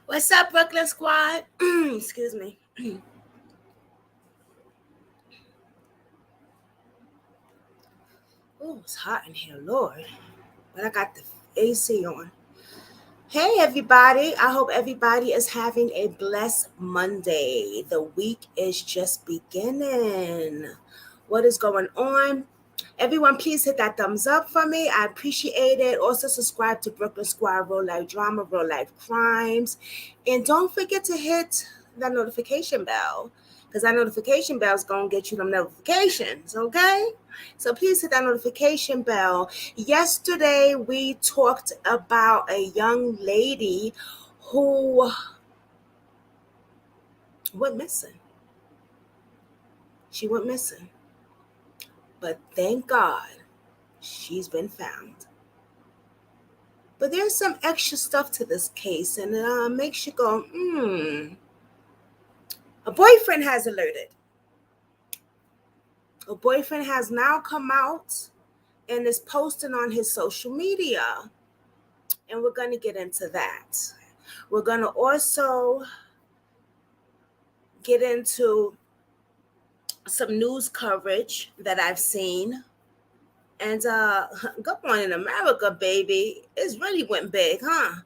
What's up, Brooklyn Squad? Excuse me. Oh, it's hot in here, Lord. But I got the AC on. Hey, everybody. I hope everybody is having a blessed Monday. The week is just beginning. What is going on? Everyone, please hit that thumbs up for me. I appreciate it. Also, subscribe to Brooklyn Squad Real Life Drama, Real Life Crimes. And don't forget to hit that notification bell because that notification bell is going to get you them notifications, okay? So please hit that notification bell. Yesterday, we talked about a young lady who went missing. She went missing. But thank God she's been found. But there's some extra stuff to this case, and it makes you go, A boyfriend has alerted. A boyfriend has now come out and is posting on his social media. And we're going to get into that. We're going to also get into some news coverage that I've seen. And good morning, America, baby. It's really went big, huh?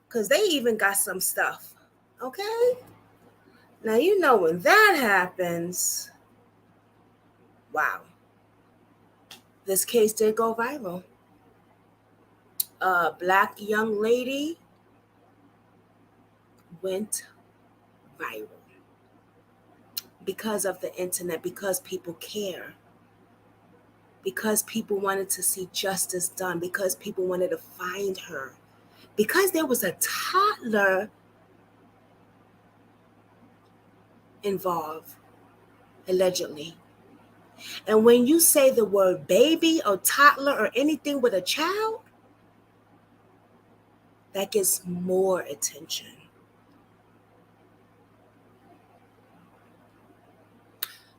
Because they even got some stuff. Okay? Now, you know when that happens, wow. This case did go viral. A black young lady went viral because of the internet, because people care, because people wanted to see justice done, because people wanted to find her, because there was a toddler involved, allegedly. And when you say the word baby or toddler or anything with a child, that gets more attention.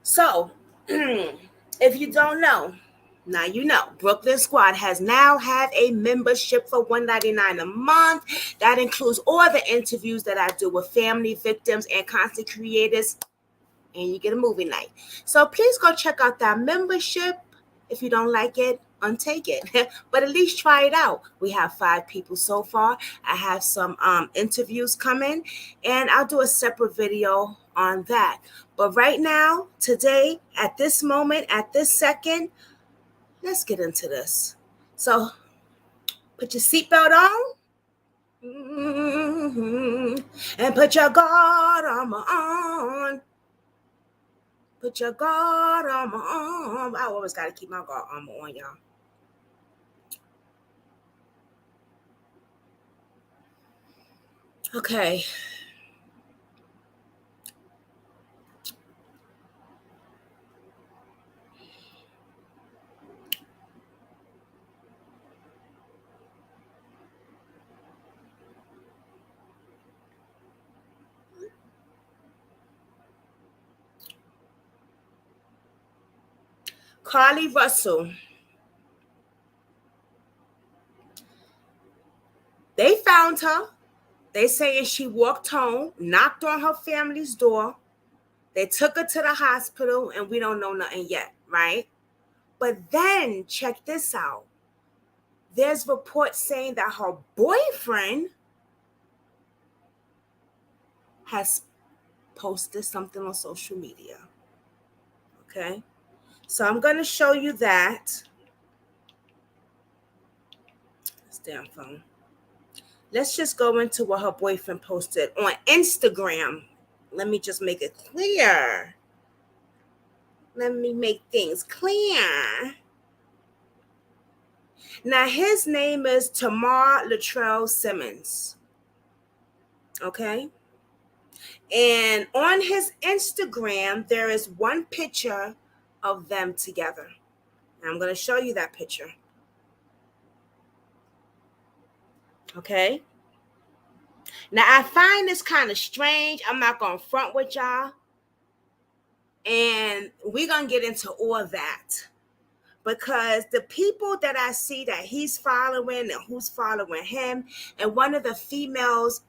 So, if you don't know, now you know. Brooklyn Squad has now had a membership for $1.99 a month. That includes all the interviews that I do with family, victims, and content creators. And you get a movie night. So please go check out that membership. If you don't like it, untake it. But at least try it out. We have 5 people so far. I have some interviews coming, and I'll do a separate video on that. But right now, today, at this moment, at this second, let's get into this. So put your seatbelt on. And put your guard armor on. Put your guard armor on. I always got to keep my guard armor on, y'all. Okay. Carlee Russell. They found her. They saying she walked home, knocked on her family's door. They took her to the hospital, and we don't know nothing yet, right? But then, check this out. There's reports saying that her boyfriend has posted something on social media. Okay? So I'm going to show you that. This damn phone. Let's just go into what her boyfriend posted on Instagram. Let me just make it clear. Let me make things clear. Now, his name is Tamar Latrell Simmons. Okay? And on his Instagram, there is one picture of them together. And I'm going to show you that picture. Okay? Now, I find this kind of strange. I'm not going to front with y'all. And we're going to get into all that. Because the people that I see that he's following and who's following him, and one of the females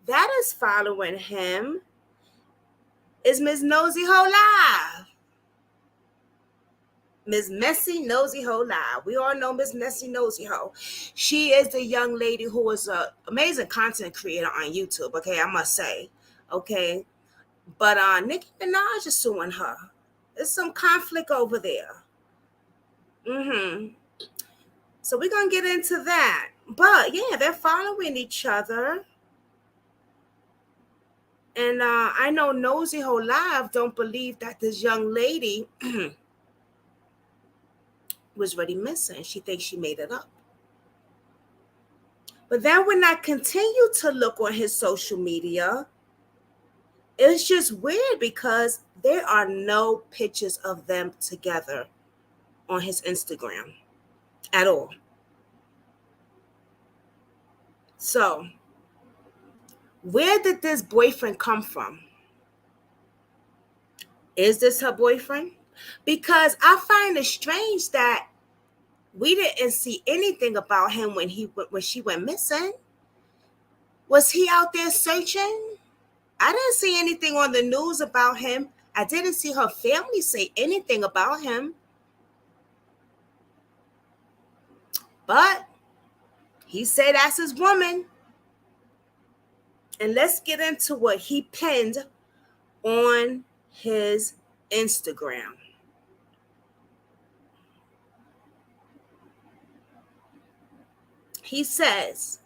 that is following him is Miss Nosy Ho Live. Miss Messy Nosy Ho Live. We all know Miss Messy Nosy Ho. She is the young lady who is an amazing content creator on YouTube, okay, I must say. Okay. But Nicki Minaj is suing her. There's some conflict over there. So we're going to get into that. But yeah, they're following each other. And I know Nosy Ho Live don't believe that this young lady was really missing. She thinks she made it up. But then when I continue to look on his social media, it's just weird because there are no pictures of them together on his Instagram at all. So, where did this boyfriend come from? Is this her boyfriend? Because I find it strange that we didn't see anything about him when she went missing. Was he out there searching? I didn't see anything on the news about him. I didn't see her family say anything about him. But he said that's his woman. And let's get into what he pinned on his Instagram. He says,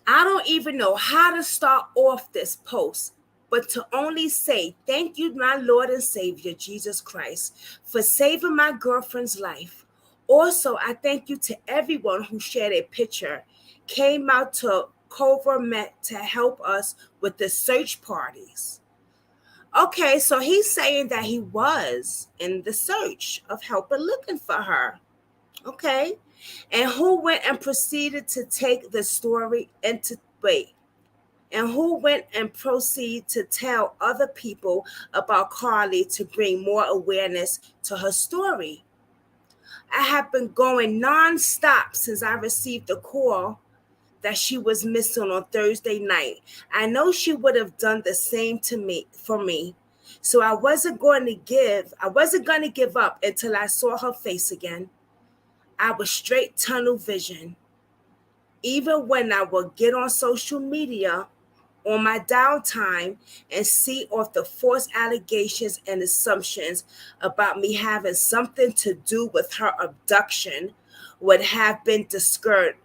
I don't even know how to start off this post, but to only say thank you, my Lord and Savior, Jesus Christ, for saving my girlfriend's life. Also, I thank you to everyone who shared a picture, came out to Culver Met to help us with the search parties. Okay, so he's saying that he was in the search of help and looking for her. Okay. And who went and proceeded to take the story into wait. And who went and proceed to tell other people about Carlee to bring more awareness to her story. I have been going nonstop since I received the call that she was missing on Thursday night. I know she would have done the same for me. So I wasn't going to give up until I saw her face again. I was straight tunnel vision. Even when I would get on social media on my downtime and see off the false allegations and assumptions about me having something to do with her abduction would have been discouraged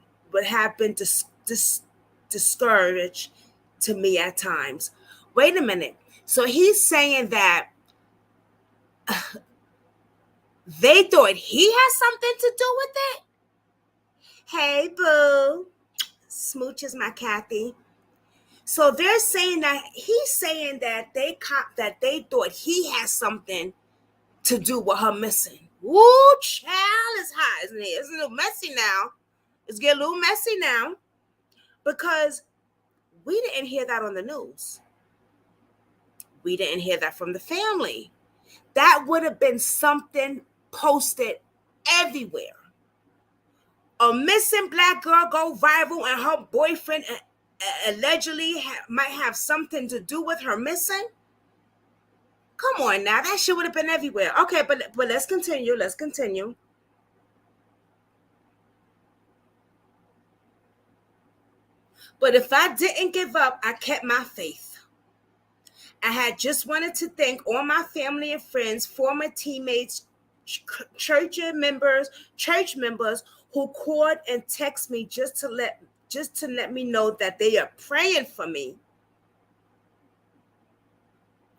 to me at times. Wait a minute. So he's saying that they thought he had something to do with it? Hey, boo. Smooches my Kathy. So they're saying that he's saying that they thought he had something to do with her missing. Woo, child, is hot, isn't it? It's a little messy now. It's getting a little messy now because we didn't hear that on the news. We didn't hear that from the family. That would have been something posted everywhere. A missing black girl go viral and her boyfriend allegedly might have something to do with her missing. Come on now, that shit would have been everywhere. Okay, but let's continue. Let's continue. But if I didn't give up, I kept my faith. I had just wanted to thank all my family and friends, former teammates, church members who called and text me just to let me know that they are praying for me.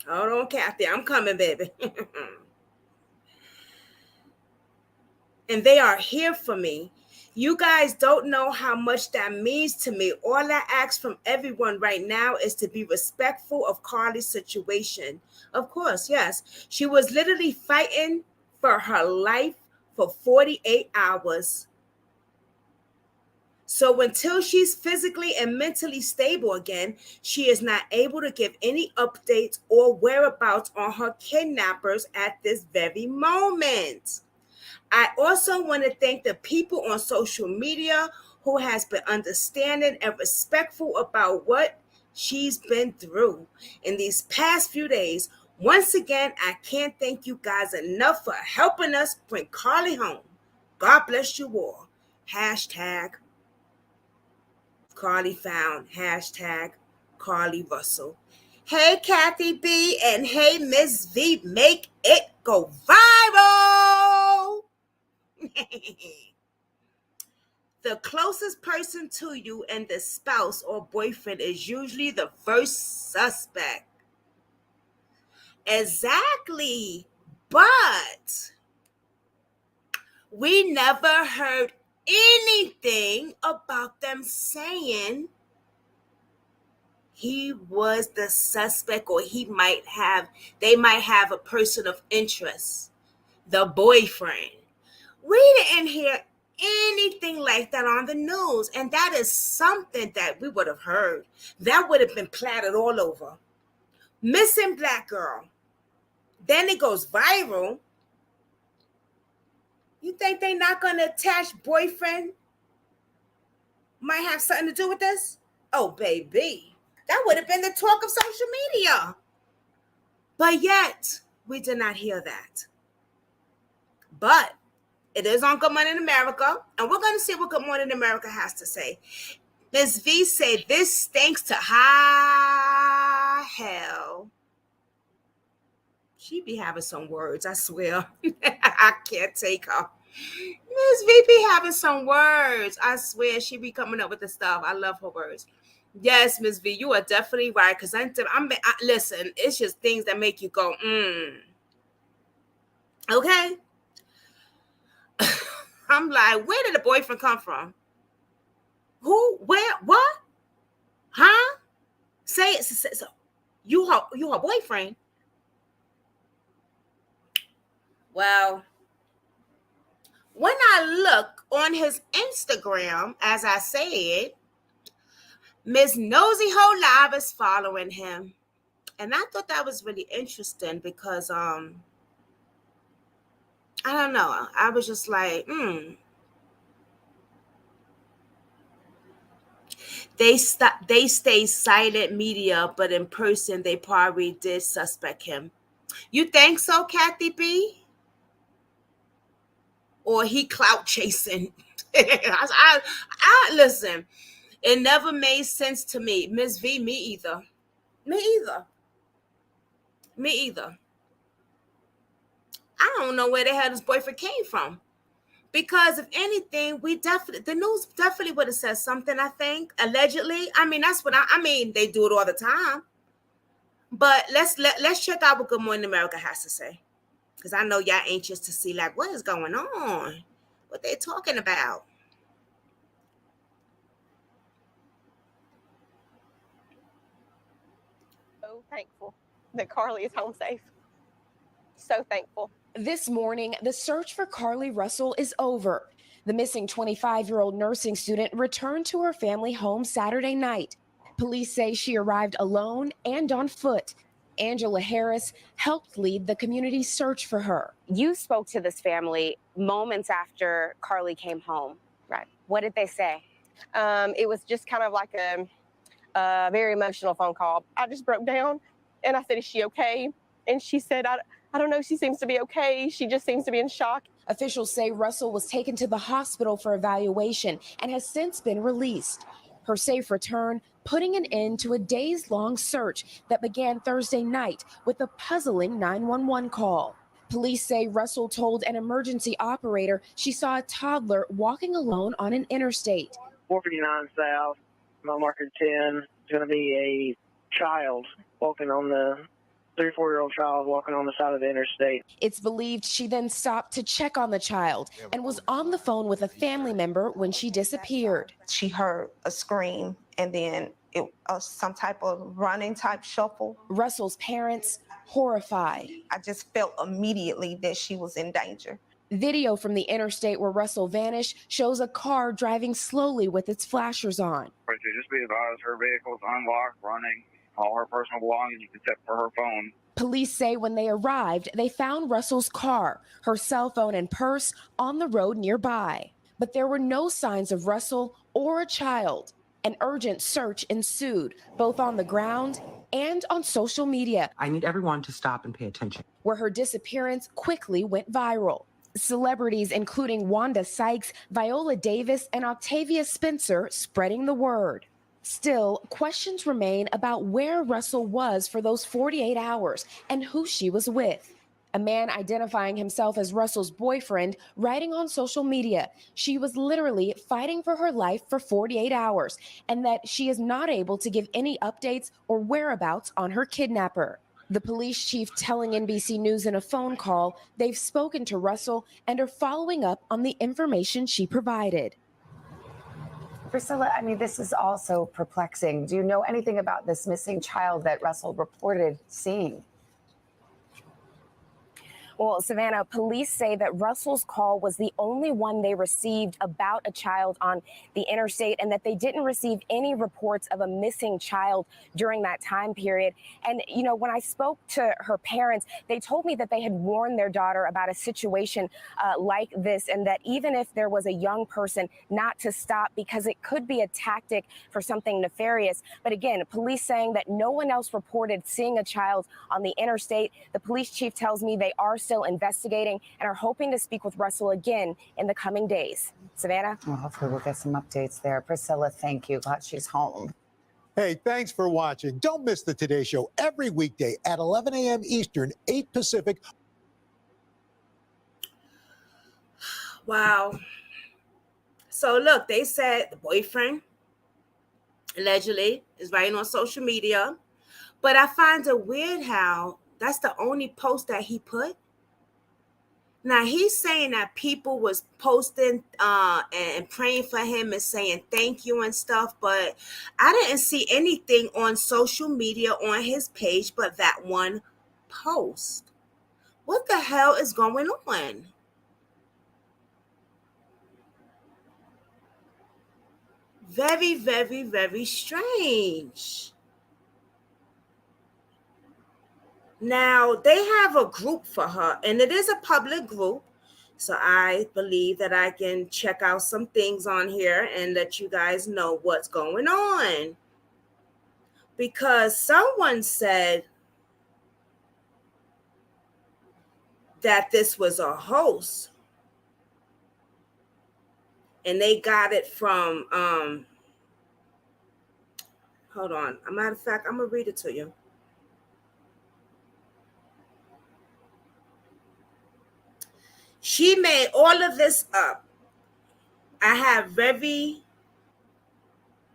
Hold on, Kathy, I'm coming, baby. And they are here for me. You guys don't know how much that means to me. All I ask from everyone right now is to be respectful of Carlee's situation. Of course, yes. She was literally fighting for her life for 48 hours. So until she's physically and mentally stable again, she is not able to give any updates or whereabouts on her kidnappers at this very moment. I also want to thank the people on social media who has been understanding and respectful about what she's been through in these past few days. Once again, I can't thank you guys enough for helping us bring Carlee home. God bless you all. Hashtag Carlee found. Hashtag Carlee Russell. Hey, Kathy B. and hey, Miss V. Make it go viral. The closest person to you and the spouse or boyfriend is usually the first suspect. Exactly. But we never heard anything about them saying he was the suspect, or they might have a person of interest, the boyfriend. We didn't hear anything like that on the news, and that is something that we would have heard. That would have been platted all over. Missing black girl. Then it goes viral. You think they're not going to attach boyfriend might have something to do with this? Oh, baby. That would have been the talk of social media. But yet, we did not hear that. But it is on Good Morning America, and we're going to see what Good Morning America has to say. Ms. V said, this stinks to high hell. She be having some words, I swear. I can't take her. Ms. V be having some words. I swear, she be coming up with the stuff. I love her words. Yes, Ms. V, you are definitely right. Because listen, it's just things that make you go, Okay? I'm like, where did the boyfriend come from? Who? Where? What? Huh? Say it. So you her boyfriend? Well, when I look on his Instagram, as I said, Miss Nosy Ho Live is following him. And I thought that was really interesting because I don't know. I was just like, They stay silent media, but in person they probably did suspect him. You think so, Kathy B? Or he clout chasing? I listen. It never made sense to me. Miss V, me either. I don't know where the hell this boyfriend came from. Because if anything, the news definitely would have said something, I think, allegedly. I mean, that's what they do it all the time. But let's check out what Good Morning America has to say. Because I know y'all anxious to see, like, what is going on? What they talking about? So thankful that Carlee is home safe. So thankful. This morning, the search for Carlee Russell is over. The missing 25-year-old nursing student returned to her family home Saturday night. Police say she arrived alone and on foot. Angela Harris helped lead the community search for her. You spoke to this family moments after Carlee came home. Right. What did they say? It was just kind of like a very emotional phone call. I just broke down and I said, is she okay? And she said, I don't know. She seems to be okay. She just seems to be in shock. Officials say Russell was taken to the hospital for evaluation and has since been released. Her safe return putting an end to a days-long search that began Thursday night with a puzzling 911 call. Police say Russell told an emergency operator she saw a toddler walking alone on an interstate. 459 South, mile marker 10, is going to be a child walking on the 3-4-year-old child walking on the side of the interstate. It's believed she then stopped to check on the child and was on the phone with a family member when she disappeared. She heard a scream and then it was some type of running type shuffle. Russell's parents horrified. I just felt immediately that she was in danger. Video from the interstate where Russell vanished shows a car driving slowly with its flashers on. Just be advised, her vehicle is unlocked, running. All her personal belongings except for her phone. Police say when they arrived, they found Russell's car, her cell phone and purse on the road nearby. but there were no signs of Russell or a child. An urgent search ensued, both on the ground and on social media. I need everyone to stop and pay attention. Where her disappearance quickly went viral. Celebrities including Wanda Sykes, Viola Davis, and Octavia Spencer spreading the word. Still, questions remain about where Russell was for those 48 hours and who she was with. A man identifying himself as Russell's boyfriend, writing on social media she was literally fighting for her life for 48 hours and that she is not able to give any updates or whereabouts on her kidnapper. The police chief telling NBC News in a phone call they've spoken to Russell and are following up on the information she provided. Priscilla, I mean, this is also perplexing. Do you know anything about this missing child that Russell reported seeing? Well, Savannah, police say that Russell's call was the only one they received about a child on the interstate and that they didn't receive any reports of a missing child during that time period. And, you know, when I spoke to her parents, they told me that they had warned their daughter about a situation like this and that even if there was a young person, not to stop because it could be a tactic for something nefarious. But again, police saying that no one else reported seeing a child on the interstate. The police chief tells me they are still investigating and are hoping to speak with Russell again in the coming days. Savannah? Well, hopefully we'll get some updates there. Priscilla, thank you. Glad she's home. Hey, thanks for watching. Don't miss the Today Show every weekday at 11 a.m. Eastern, 8 Pacific. Wow. So look, they said the boyfriend allegedly is writing on social media, but I find it weird how that's the only post that he put. Now, he's saying that people was posting and praying for him and saying thank you and stuff, but I didn't see anything on social media on his page but that one post. What the hell is going on? Very, very, very strange. Now, they have a group for her, and it is a public group. So I believe that I can check out some things on here and let you guys know what's going on. Because someone said that this was a hoax. And they got it from, hold on. As a matter of fact, I'm going to read it to you. She made all of this up. I have very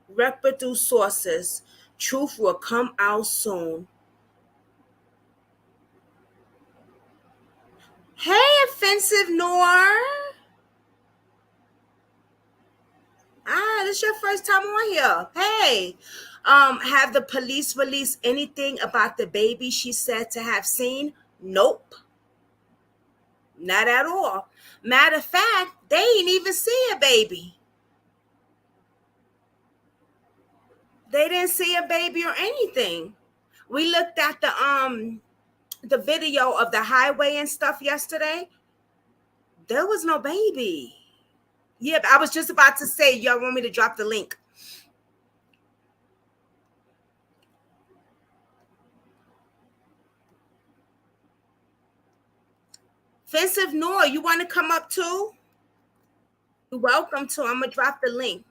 reputable sources. Truth will come out soon. Hey, Offensive Noir. This is your first time on here. Hey, have the police released anything about the baby she said to have seen? Nope. Not at all. Matter of fact, they ain't even see a baby. They didn't see a baby or anything. We looked at the video of the highway and stuff yesterday. There was no baby. Yep, I was just about to say, y'all want me to drop the link. Offensive Noor, you want to come up too? You're welcome to. I'm going to drop the link.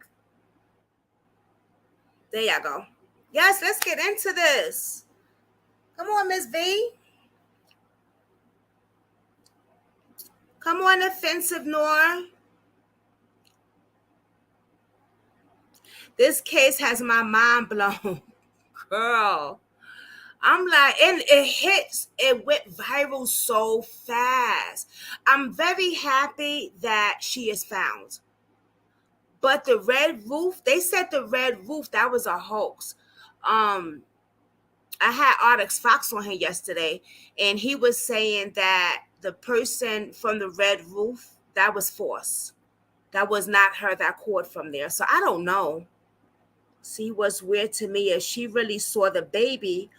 There you go. Yes, let's get into this. Come on, Miss V. Come on, Offensive Noor. This case has my mind blown. Girl. I'm like, and it went viral so fast. I'm very happy that she is found. But the red roof, they said the red roof, that was a hoax. I had Artix Fox on here yesterday, and he was saying that the person from the red roof, that was false. That was not her that caught from there. So I don't know. See, what's weird to me is she really saw the baby.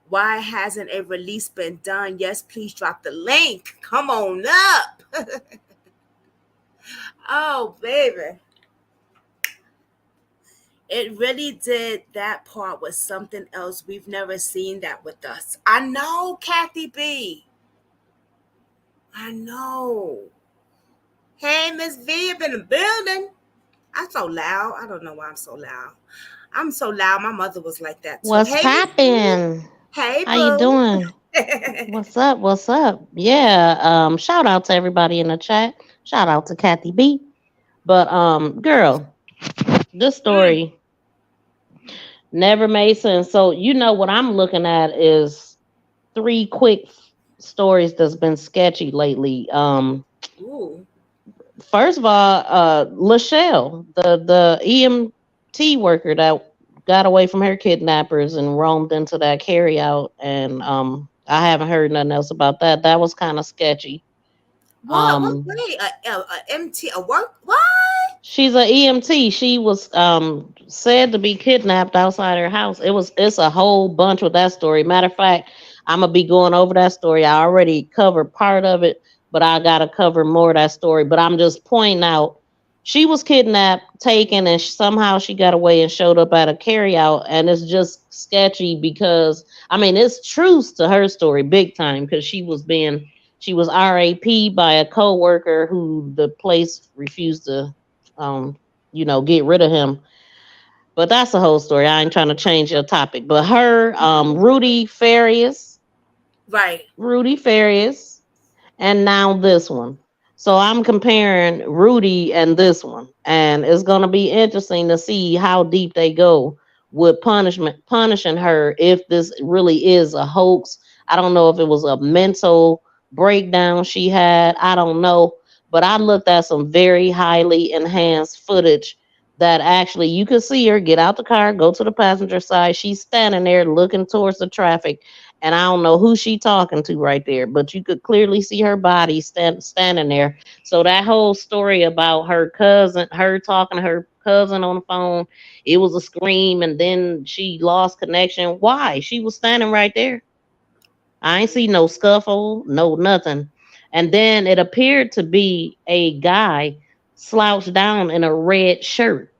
Why hasn't a release been done? Yes, please drop the link. Come on up. Oh, baby. It really did. That part was something else. We've never seen that with us. I know, Kathy B. I know. Hey, Miss V, up in the building. I'm so loud. I don't know why I'm so loud. I'm so loud. My mother was like that too. What's Hey, Miss V. poppin'? Hey, How you boo. doing? What's up? What's up? Yeah, shout out to everybody in the chat. Shout out to Kathy B. But girl, this Mm, story never made sense. So you know what I'm looking at is three quick stories that's been sketchy lately. ooh. First of all, Lachelle, the EMT worker that got away from her kidnappers and roamed into that carryout, and I haven't heard nothing else about that. That was kind of sketchy. What? Um, Wait, a MT, a work? What? she's a EMT. She was said to be kidnapped outside her house. It's a whole bunch with that story. Matter of fact, I'm gonna be going over that story. I already covered part of it, but I gotta cover more of that story. But I'm just pointing out she was kidnapped, taken, and somehow she got away and showed up at a carryout. And it's just sketchy because I mean it's truth to her story big time because she was RAP by a coworker who the place refused to um, get rid of him. But that's the whole story. I ain't trying to change your topic. But her, Right. Rudy Farias, and now this one. So I'm comparing Rudy and this one, and it's gonna be interesting to see how deep they go with punishing her if this really is a hoax. I don't know if it was a mental breakdown she had. I don't know, but I looked at some very highly enhanced footage that actually you could see her get out the car, go to the passenger side. She's standing there looking towards the traffic and I don't know who she talking to right there, but you could clearly see her body standing there. So that whole story about her cousin, her talking to her cousin on the phone, it was a scream, and then she lost connection. Why? She was standing right there. I ain't see no scuffle, no nothing. And then it appeared to be a guy slouched down in a red shirt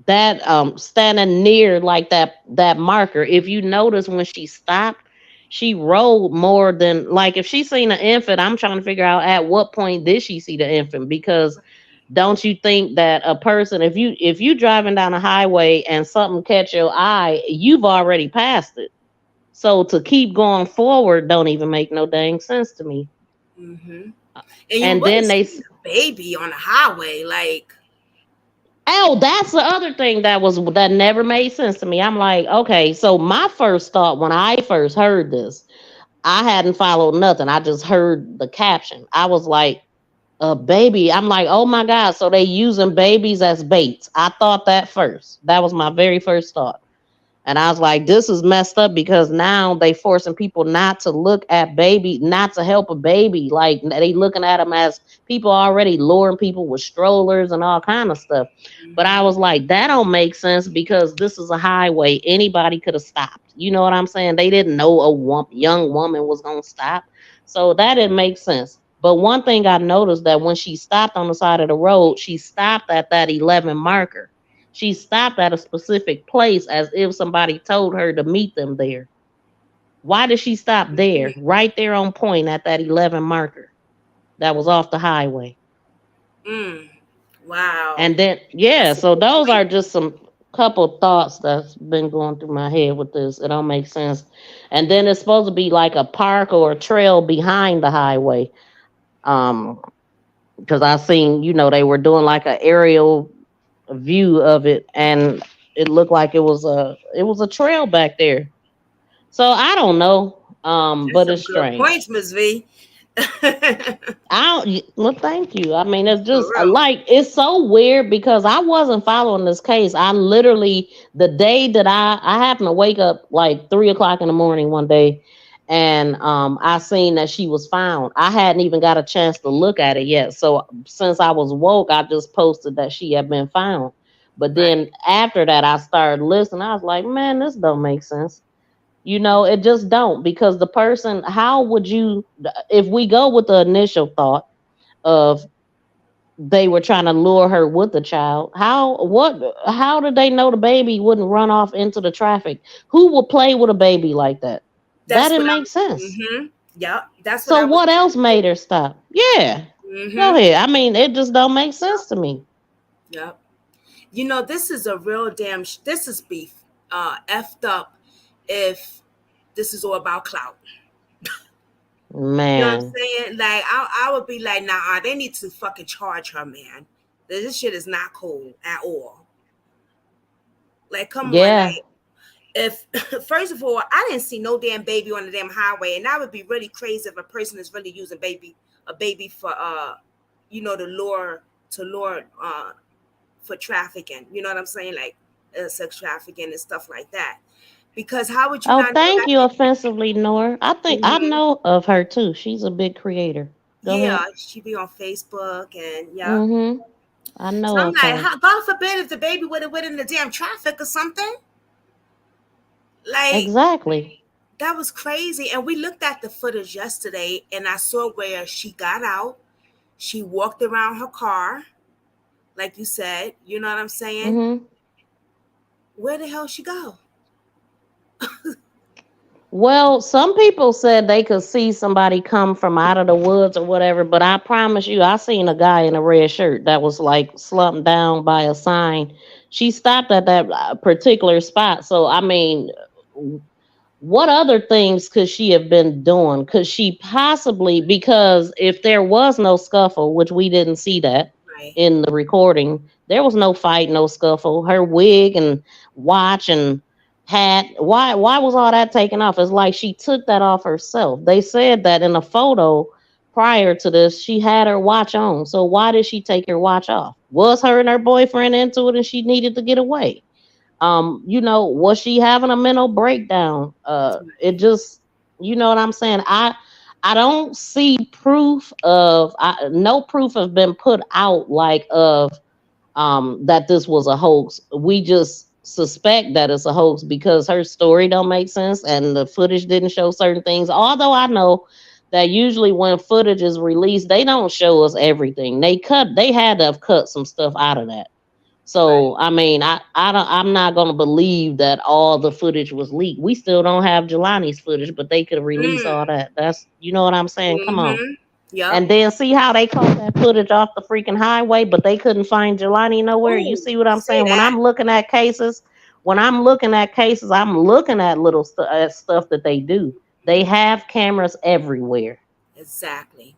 that standing near like that marker. If you notice when she stopped, she rolled more than like if she seen an infant. I'm trying to figure out at what point did she see the infant, because don't you think that a person, if you driving down a highway and something catch your eye, you've already passed it. So to keep going forward don't even make no dang sense to me. Mm-hmm. And you And wouldn't then see a baby on the highway, like. oh, that's the other thing that never made sense to me. I'm like, okay, so my first thought when I first heard this, I hadn't followed nothing. I just heard the caption. I was like, a baby. I'm like, oh my God, so they using babies as baits. I thought that first. That was my very first thought. And I was like, this is messed up because now they forcing people not to look at baby, not to help a baby. Like they looking at them as people already luring people with strollers and all kind of stuff. But I Mm-hmm. was like, that don't make sense because this is a highway. Anybody could have stopped. You know what I'm saying? They didn't know young woman was gonna stop. So that didn't make sense. But one thing I noticed that when she stopped on the side of the road, she stopped at that 11 marker. She stopped at a specific place as if somebody told her to meet them there. Why did she stop there? Right there on point at that 11 marker that was off the highway. Mm. Wow. And then, yeah, That's a so good those point. are just some couple thoughts that's been going through my head with this. It don't make sense. And then it's supposed to be like a park or a trail behind the highway. Um, because I seen, they were doing like an aerial view of it, and it looked like it was a trail back there. So I don't know, That's but some it's good strange. points, Miss V. For I don't. Well, thank you. I mean, it's just real. like it's so weird because I wasn't following this case. I literally the day that I happened to wake up like 3 o'clock in the morning one day, and I seen that she was found. I hadn't even got a chance to look at it yet. So since I was woke, I just posted that she had been found. But Right. then after that, I started listening. I was like, man, this don't make sense. It just don't, because the person, how would you, if we go with the initial thought of they were trying to lure her with the child. How did they know the baby wouldn't run off into the traffic? Who would play with a baby like that? That That's didn't what make I'm. sense. Mm-hmm. Yep. That's what So I was what else thinking. made her stop? Yeah. Go Mm-hmm. ahead. I mean, it just don't make sense to me. Yep. This is a real damn. This is beef. Effed up. If this is all about clout. You know what I'm Man. saying? Like I would be like, nah, they need to fucking charge her, man. This shit is not cool at all. Like, come on, Yeah. like if first of all, I didn't see no damn baby on the damn highway, and that would be really crazy if a person is really using a baby for to lure for trafficking. You know what I'm saying? Like sex trafficking and stuff like that. Because how would you Oh, not know thank that? you, offensively, Nora. I think I Mm-hmm. know of her too. She's a big creator. Go Yeah, ahead. she be on Facebook and yeah. Mm-hmm. I So know I'm of like, her. God forbid if the baby would have went in the damn traffic or something. Like Exactly. that was crazy. And we looked at the footage yesterday, and I saw where she got out. She walked around her car, like you said. You know what I'm saying? Mm-hmm. Where the hell she go? Well, some people said they could see somebody come from out of the woods or whatever, but I promise you, I seen a guy in a red shirt that was like slumped down by a sign. She stopped at that particular spot. So, I mean, what other things could she have been doing? Could she possibly, because if there was no scuffle, which we didn't see that Right. in the recording, there was no fight, no scuffle. Her wig and watch and hat, why was all that taken off? It's like she took that off herself. They said that in a photo prior to this, she had her watch on. So why did she take her watch off? Was her and her boyfriend into it and she needed to get away? Was she having a mental breakdown? It just, you know what I'm saying? I don't see no proof has been put out like of that this was a hoax. We just suspect that it's a hoax because her story don't make sense and the footage didn't show certain things. Although I know that usually when footage is released, they don't show us everything. They had to have cut some stuff out of that. Right. So I mean, I'm not gonna believe that all the footage was leaked. We still don't have Jelani's footage, but they could release all Mm. that. That's, you know what I'm saying? Come on. Mm-hmm. Yep. And then see how they caught that footage off the freaking highway, but they couldn't find Jelani nowhere. You Oh, see what I'm say saying? that. When I'm looking at cases, I'm looking at at stuff that they do. They have cameras everywhere. Exactly.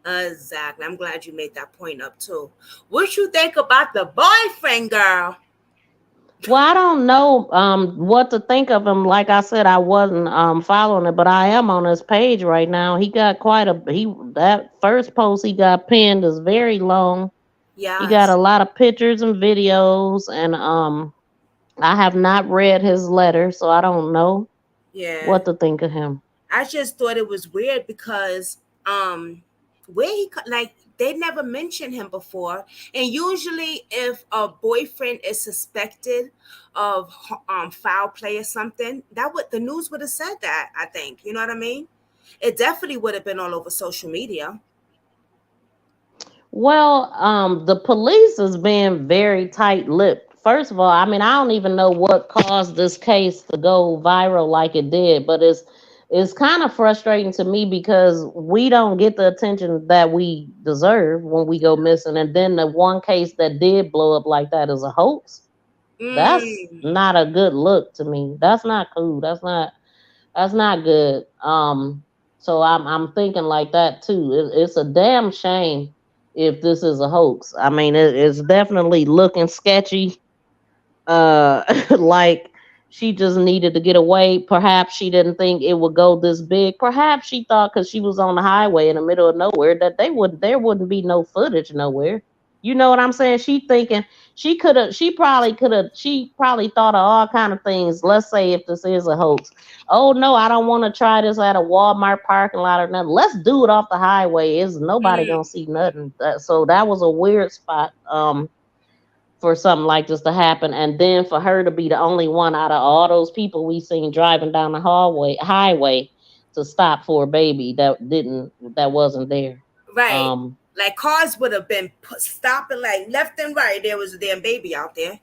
Exactly. I'm glad you made that point up too. What you think about the boyfriend, girl? Well, I don't know what to think of him. Like I said, I wasn't following it, but I am on his page right now. He got quite a he that first post he got pinned is very long. He got a Yes. lot of pictures and videos, and I have not read his letter, so I don't know Yeah. what to think of him. I just thought it was weird because where like they never mentioned him before, and usually if a boyfriend is suspected of foul play or something, that would the news would have said that. I think you know what I mean. It definitely would have been all over social media. Well, the police is being very tight-lipped. First of all, I mean, I don't even know what caused this case to go viral like it did, but it's kind of frustrating to me because we don't get the attention that we deserve when we go missing. And then the one case that did blow up like that is a hoax. That's Mm, not a good look to me. That's not cool. That's not good. So I'm thinking like that too. It's a damn shame if this is a hoax. I mean, it's definitely looking sketchy. Like she just needed to get away. Perhaps she didn't think it would go this big. Perhaps she thought because she was on the highway in the middle of nowhere that there wouldn't be no footage nowhere. You know what I'm saying? She thinking she probably thought of all kind of things. Let's say if this is a hoax. Oh no, I don't want to try this at a Walmart parking lot or nothing. Let's do it off the highway. Is nobody mm, gonna see nothing? So that was a weird spot. For something like this to happen, and then for her to be the only one out of all those people we seen driving down the highway to stop for a baby that wasn't there. right. um Like cars would have been stopping like left and right. There was a damn baby out there.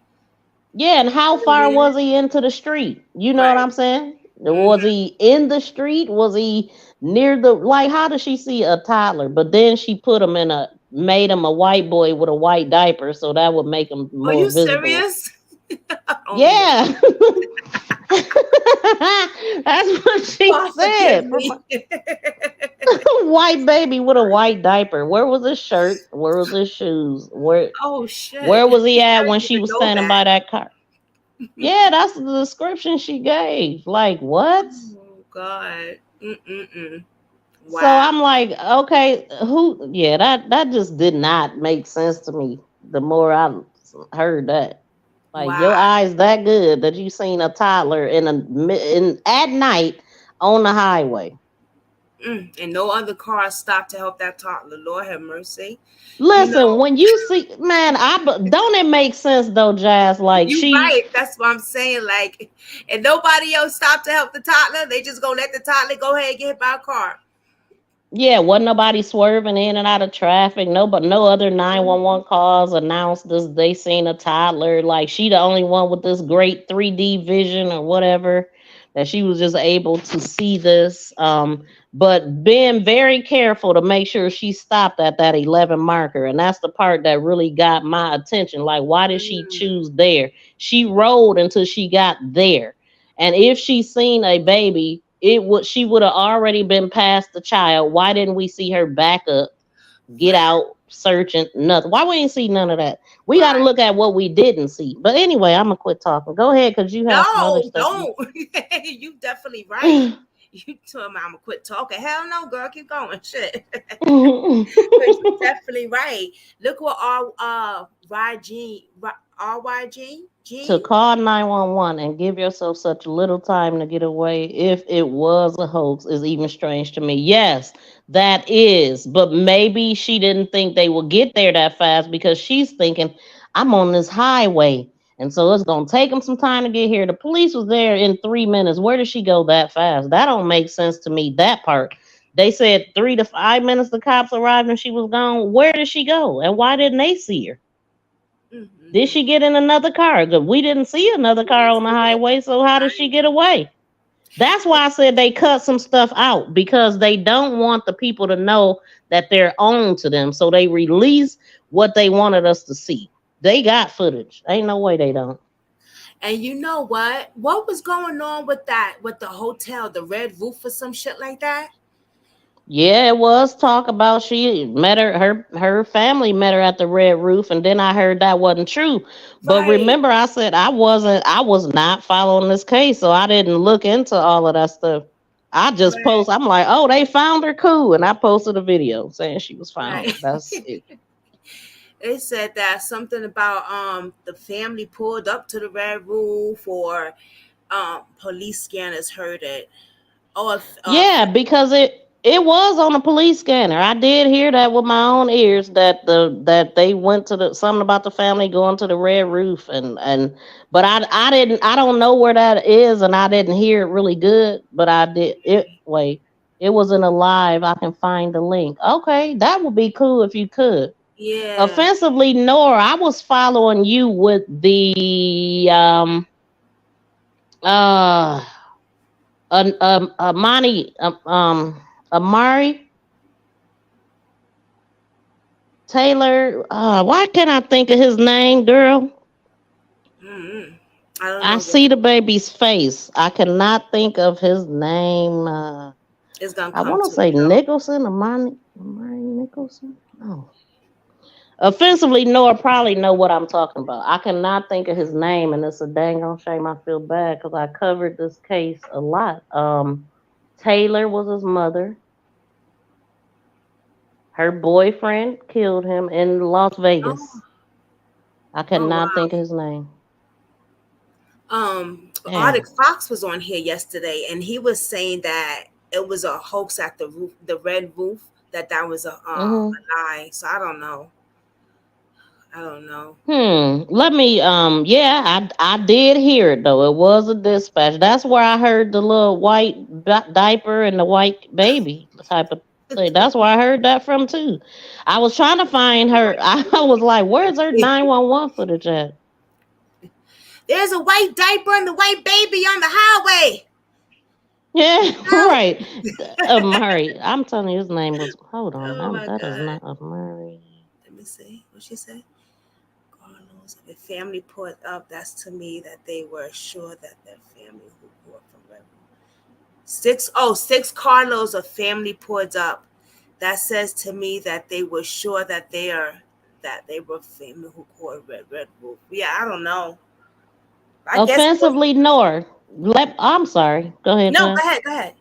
Yeah, and how You know what I far mean? was he into the street? You know what Right. I'm saying? Hmm. Was he in the street? Was he near the like? How does she see a toddler? But then she put him in a made him a white boy with a white diaper, so that would make him Are more you visible. serious? Only a Yeah, that's what she God forgive said. me. White baby with a white diaper. Where was his shirt? Where was his shoes? Where Oh where shit. was he I at when didn't she even was know standing that. by that car? Yeah, that's the description she gave. Like what? Oh God. Mm-mm-mm. So Wow. I'm like, okay, who? Yeah, that just did not make sense to me. The more I heard that, like Wow. your eyes that good that you seen a toddler in at night on the highway. And no other car stopped to help that toddler. Lord have mercy. You Listen, know, when you see, man, don't it make sense though, Jazz? Like you she, right. That's what I'm saying. Like, and nobody else stopped to help the toddler. They just gonna let the toddler go ahead and get hit by a car. yeah, wasn't nobody swerving in and out of traffic. No other Mhm. 911 calls announced this. They seen a toddler. Like she the only one with this great 3D vision or whatever that she was just able to see this. But being very careful to make sure she stopped at that 11 marker, and that's the part that really got my attention. Like, why did she choose there? She rode until she got there. And if she seen a baby, it would she would have already been past the child. Why didn't we see her back up, get Right. out, searching? Nothing. Why we ain't see none of that? We got to Right. look at what we didn't see. But anyway, I'm gonna quit talking. Go ahead, cause you have some other No, stuff. don't. You definitely right. You told me I'm gonna quit talking. Hell no, girl, keep going. Shit. But you definitely right. Look what RYG To Gene. call 911 and give yourself such little time to get away if it was a hoax is even strange to me. Yes, that is. But maybe she didn't think they would get there that fast because she's thinking, I'm on this highway. And so it's going to take them some time to get here. The police was there in 3 minutes. Where did she go that fast? That don't make sense to me, that part. They said 3 to 5 minutes the cops arrived and she was gone. Where did she go? And why didn't they see her? Did Mm-hmm. she get in another car? 'Cause we didn't see another car on the highway, so how did she Right. get away? That's why I said they cut some stuff out because they don't want the people to know that they're on to them. So they release what they wanted us to see. They got footage. Ain't no way they don't. And you know what? What was going on with that with the hotel, the red roof or some shit like that? Yeah, it was talk about she met her family met her at the Red Roof, and then I heard that wasn't true. But Right. remember, I said I was not following this case, so I didn't look into all of that stuff. I just Right. post. I'm like, oh, they found her, cool, and I posted a video saying she was found. Right. That's it. They said that something about the family pulled up to the red roof or police scanners heard it. Or Yeah, because it was on a police scanner. I did hear that with my own ears that that they went to the something about the family going to the Red Roof and but I don't know where that is and I didn't hear it really good, but I did it wait. It was in a live. I can find the link. Okay, that would be cool if you could. yeah. Offensively, Nora, I was following you with the uh Amani Amari Taylor. Why can't I think of his name, girl? Mm-hmm. I don't I know see what the baby's face. I cannot think of his name. it's gonna I come want to to say me though. Nicholson, Amari Nicholson. No. Offensively, Noah probably know what I'm talking about. I cannot think of his name, and it's a dang on shame. I feel bad because I covered this case a lot. Taylor was his mother. Her boyfriend killed him in Las Oh, Vegas. I oh cannot wow. think of his name. Arctic Damn. Fox was on here yesterday, and he was saying that it was a hoax at the roof, the red roof. That was a Hmm. lie. So I don't know. I don't know. Let me. Yeah, I did hear it though. It was a dispatch. That's where I heard the little white diaper and the white baby type of. See, that's where I heard that from too. I was trying to find her. I was like, "Where's her 911 footage at?" There's a white diaper and the white baby on the highway. Yeah, Out. right. Murray. I'm telling you, his name was. Hold on, Oh my that is God. not a Murray. Let me see. What she said? Carlos, the family put up. That's to me that they were sure that their family who grew up from Red Bull. Six Carlos of family poured up. That says to me that they were sure that they were family who called Red Bull. Yeah, I don't know. I guess Offensively North. I'm sorry. Go ahead, no. Go Jess. ahead. Go ahead.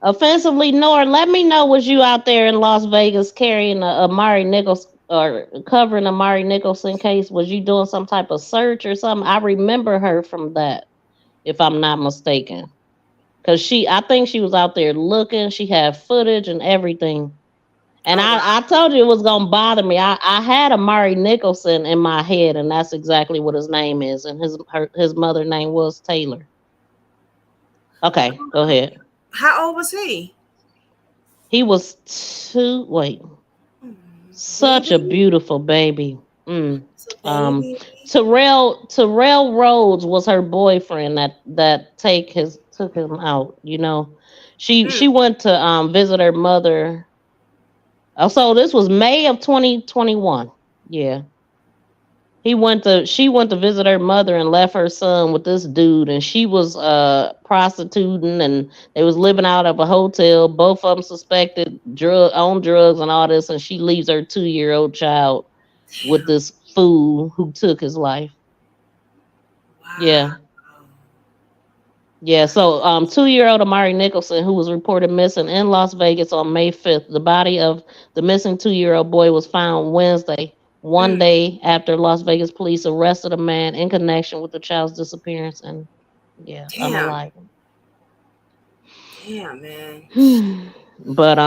Offensively North. Let me know, was you out there in Las Vegas carrying a Amari Nichols or covering Amari Nicholson case? Was you doing some type of search or something? I remember her from that, if I'm not mistaken. Cause I think she was out there looking. She had footage and everything. And Oh wow. I told you it was gonna bother me. I had Amari Nicholson in my head, and that's exactly what his name is. And his mother name was Taylor. Okay, go ahead. How old was he? He was two. Wait, such a Baby. beautiful baby. So Um, baby. Terrell Rhodes was her boyfriend that took him out. You know, Mm. she went to visit her mother. Oh, so this was May of 2021. Yeah. She went to visit her mother and left her son with this dude, and she was prostituting, and they was living out of a hotel. Both of them suspected on drugs and all this, and she leaves her 2-year-old child with Damn. this fool who took his life. Wow. Yeah. Yeah, so 2-year-old Amari Nicholson, who was reported missing in Las Vegas on May 5th. The body of the missing 2-year-old boy was found Wednesday, one Mm. day after Las Vegas police arrested a man in connection with the child's disappearance and Damn. unalive Damn, man. him. But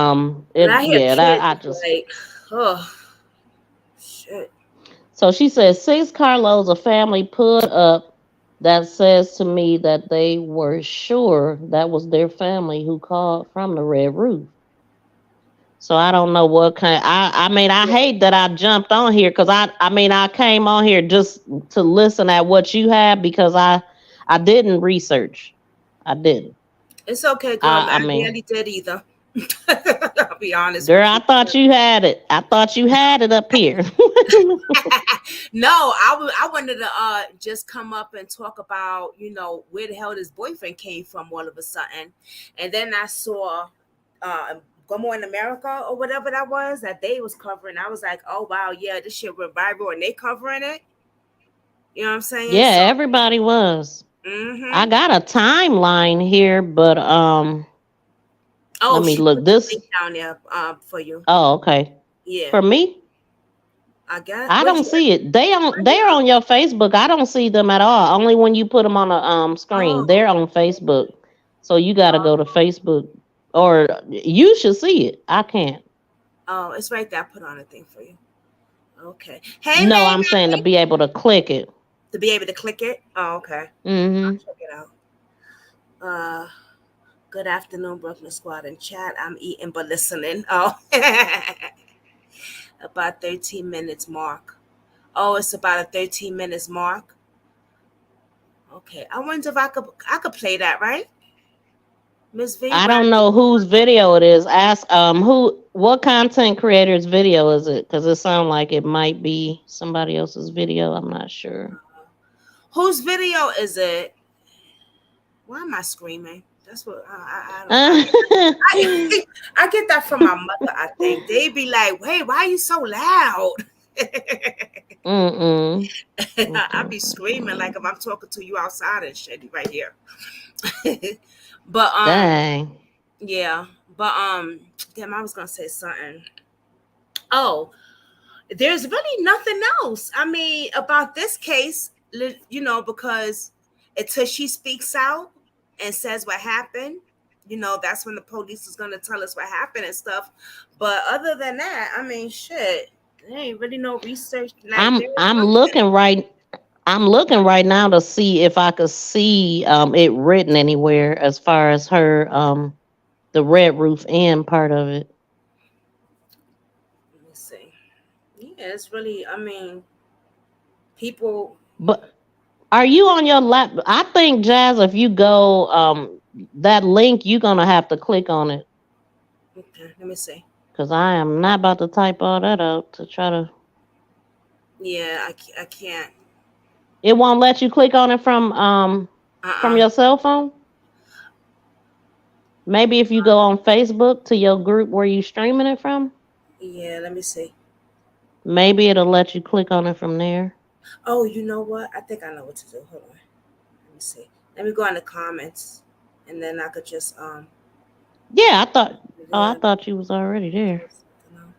When I hear that kids, I it's just like, oh shit. so she said 6 carloads of family put up that says to me that they were sure that was their family who called from the Red Roof. So I don't know what kind. I mean, I hate that I jumped on here because I mean I came on here just to listen at what you have because I didn't research. I didn't. It's okay, girl. I I mean, barely did either. I'll be honest girl, with I you. thought you had it. I thought you had it up here. No, I wanted to just come up and talk about, where the hell this boyfriend came from all of a sudden. And then I saw Good Morning America or whatever that was that they was covering. I was like, oh wow, yeah, this shit went viral and they covering it. You know what I'm saying? Yeah, So everybody was. I mm-hmm. got a timeline here, but let Oh, me she look. put the This. link down there for you. Oh, okay. Yeah. For me. I guess. I Where'd don't you see it. where'd you They're on your Facebook. I don't see them at all. Only when you put them on a screen. Oh, They're on Facebook. So you got to go to Facebook or you should see it. I can't. oh, it's right there. I put on a thing for you. Okay. Hey, No, May I'm saying to May. be able to click it. To be able to click it. Oh, okay. Mhm. Check it out. Uh, Good afternoon, Brooklyn Squad and chat. I'm eating but listening. Oh, about 13 minutes mark. Oh, it's about a 13 minutes mark. Okay. I wonder if I could play that, right? Miss V, I right? don't know whose video it is. Ask what content creator's video is it? Cuz it sounds like it might be somebody else's video. I'm not sure. Whose video is it? Why am I screaming? That's what I get that from my mother. I think they be like, "Wait, why are you so loud?" Mm-mm. I Okay. be screaming like if I'm talking to you outside and shit right here. But Dang. yeah. But damn, I was gonna say something. Oh, there's really nothing else. I mean, about this case, because until she speaks out and says what happened, that's when the police is gonna tell us what happened and stuff. But other than that, I mean, shit, there ain't really no research. Like I'm there's I'm nothing. looking right I'm looking right now to see if I could see it written anywhere as far as her the Red Roof Inn part of it. Yeah, it's really. I mean, people. But are you on your lap? I think, Jazz, if you go that link, you're gonna have to click on it Okay, let me see. because I am not about to type all that out to try to. Yeah, I can't. It won't let you click on it from Uh-uh. your cell phone. Maybe if you go on Facebook to your group where you streaming it from, Yeah, let me see. maybe it'll let you click on it from there. Oh, you know what? I think I know what to do. Hold on. Let me see. Let me go in the comments, and then I could just Yeah, I thought. Oh, I yeah. thought you was already there. Something else.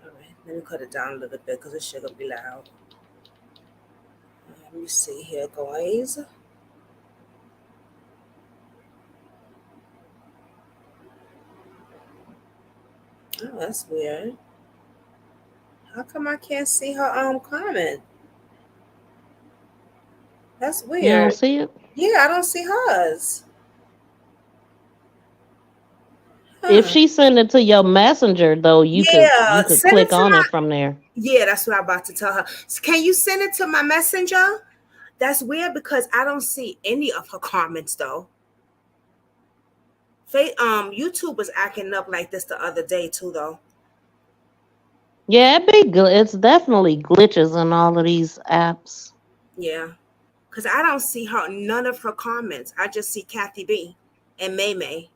All right. Let me cut it down a little bit because this shit gonna be loud. Let me see here, guys. Oh, that's weird. How come I can't see her comment? That's You don't weird. see it? Yeah, I don't see hers. If Huh. she send it to your messenger though, you Yeah, could send it click to on my. it from there. Yeah, that's what I'm about to tell her. Can you send it to my messenger? That's weird because I don't see any of her comments though. YouTube was acting up like this the other day too though. Yeah, it's definitely glitches in all of these apps. Yeah, because I don't see her none of her comments. I just see Kathy B and May May.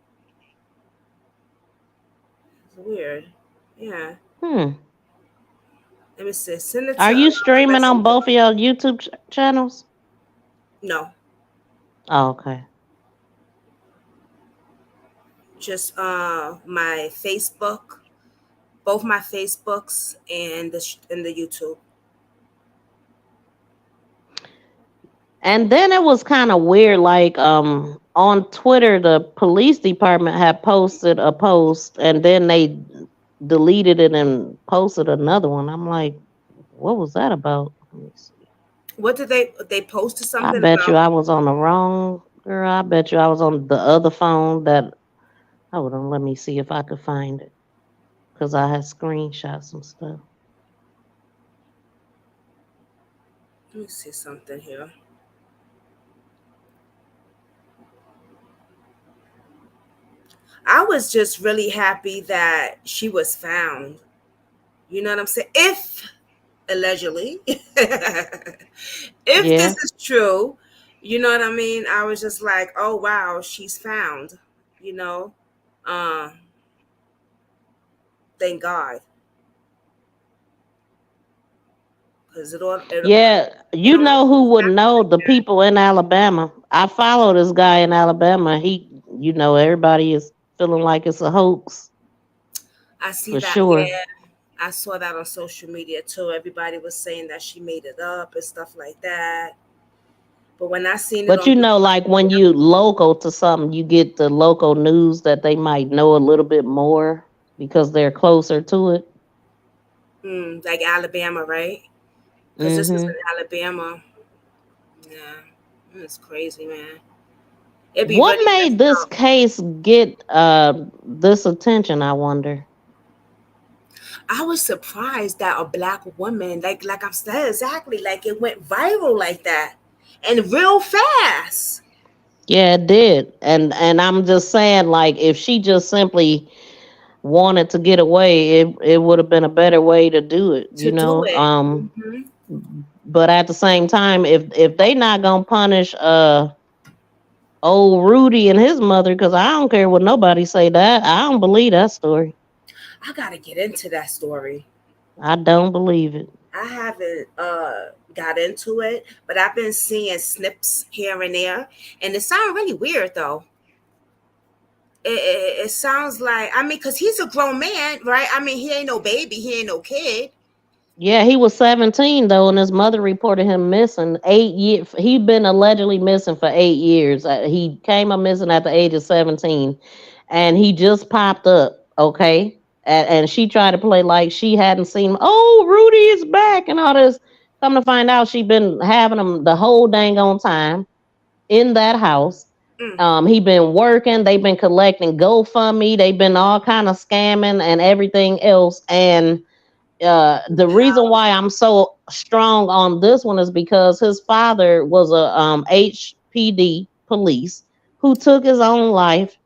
It's weird. Yeah. Hmm. Let me see. Send it Are to you streaming on messenger. both of your YouTube channels? No, Oh, okay. just my Facebook, both my Facebooks and the YouTube. And then it was kind of weird, like on Twitter, the police department had posted a post, and then they deleted it and posted another one. I'm like, what was that about? Let me see. What did they posted I something bet you about? I was on the wrong girl. I bet you I was on the other phone that. Hold on, let me see if I could find it because I had screenshot some stuff. Let me see something here. I was just really happy that she was found. You know what I'm saying? If allegedly, if this Yeah. is true, you know what I mean? I was just like, oh wow, she's found. You know, uh, thank God, because Yeah, it you don't know who always would happen know? like The that. people in Alabama. I follow this guy in Alabama. Everybody is feeling like it's a hoax I see for that. sure. Yeah, I saw that on social media too. Everybody was saying that she made it up and stuff like that. But when I seen it But on YouTube, like when you local to something, you get the local news that they might know a little bit more because they're closer to it. like Alabama, right? Because this is in Hmm. Alabama. Yeah, it's crazy, man. It'd be What really made messed this up. case get this attention? I wonder. I was surprised that a black woman, like I said, exactly, like it went viral like that, and real fast Yeah, it did, and I'm just saying, like, if she just simply wanted to get away, it would have been a better way to do it, to do it. Hmm. But at the same time, if they not gonna punish old Rudy and his mother, because I don't care what nobody say, that I don't believe that story. I gotta get into that story. I don't believe it. I haven't got into it, but I've been seeing snips here and there, and it sounds really weird though. It sounds like, I mean, because he's a grown man, right? I mean, he ain't no baby, he ain't no kid. Yeah, he was 17 though, and his mother reported him missing 8 years. He'd been allegedly missing for 8 years. He came up missing at the age of 17, and he just popped up. Okay, and she tried to play like she hadn't seen him. Oh, Rudy is back and all this. Come to find out, she been having him the whole dang on time in that house. Mm. He been working. They've been collecting GoFundMe. They've been all kind of scamming and everything else, and The reason why I'm so strong on this one is because his father was a HPD police who took his own life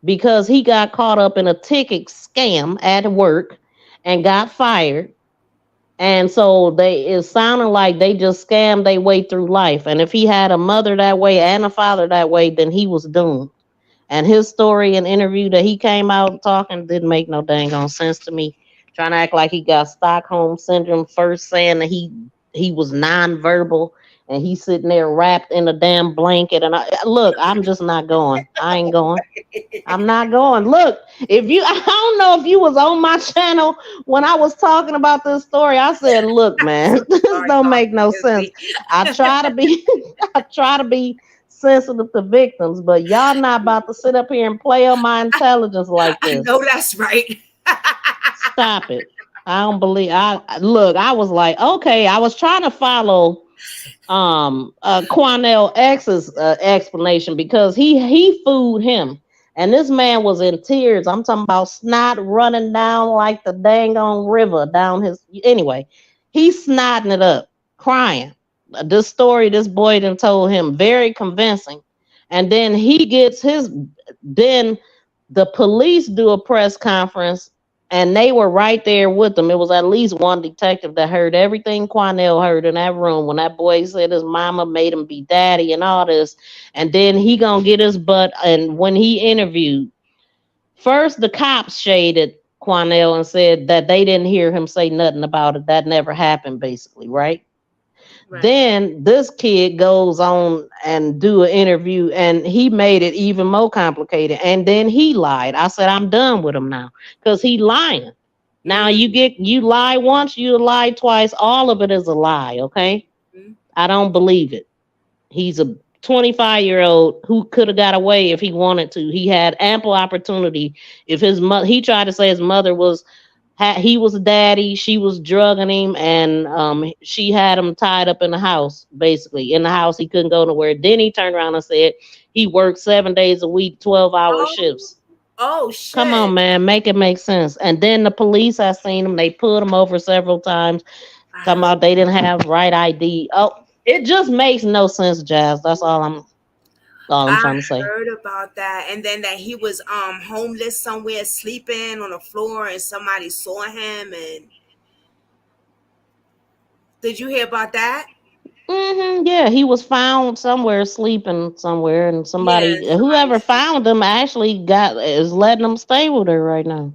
because he got caught up in a ticket scam at work and got fired. And so it sounded like they just scammed their way through life. And if he had a mother that way and a father that way, then he was doomed. And his story and interview that he came out talking didn't make no dang on sense to me. Trying to act like he got Stockholm syndrome, first saying that he was nonverbal and he's sitting there wrapped in a damn blanket. And look, I'm just not going. I ain't going. I'm not going. Look, I don't know if you was on my channel when I was talking about this story. I said, look, man, this don't make no sense. I try to be, I try to be sensitive to victims, but y'all not about to sit up here and play on my intelligence like this. No, that's right. Stop it. I don't believe. I was like, okay, I was trying to follow Quanell X's explanation because he fooled him. And this man was in tears. I'm talking about snot running down like the dang on river down his. Anyway, he's snotting it up, crying. This story this boy done told him, very convincing. And then then the police do a press conference and they were right there with them. It was at least one detective that heard everything Quanell heard in that room when that boy said his mama made him be daddy and all this. And then he gonna get his butt. And when he interviewed, first the cops shaded Quanell and said that they didn't hear him say nothing about it. That never happened, basically, right? Then this kid goes on and do an interview and he made it even more complicated. And then he lied. I said, I'm done with him now because he lying. Now you lie once, you lie twice. All of it is a lie. Okay. I don't believe it. He's a 25-year-old who could have got away if he wanted to. He had ample opportunity. If his mother, he tried to say his mother he was a daddy, she was drugging him, and she had him tied up in the house, basically. In the house, he couldn't go nowhere. Then he turned around and said he worked 7 days a week, 12-hour shifts. Oh, shit. Come on, man, make it make sense. And then the police, I seen him, they pulled him over several times, talking about they didn't have right ID. Oh, it just makes no sense, Jazz. That's all I'm trying to say. I heard about that, and then that he was homeless somewhere, sleeping on the floor, and somebody saw him. And did you hear about that? Yeah, he was found somewhere sleeping somewhere, and whoever found him actually is letting him stay with her right now.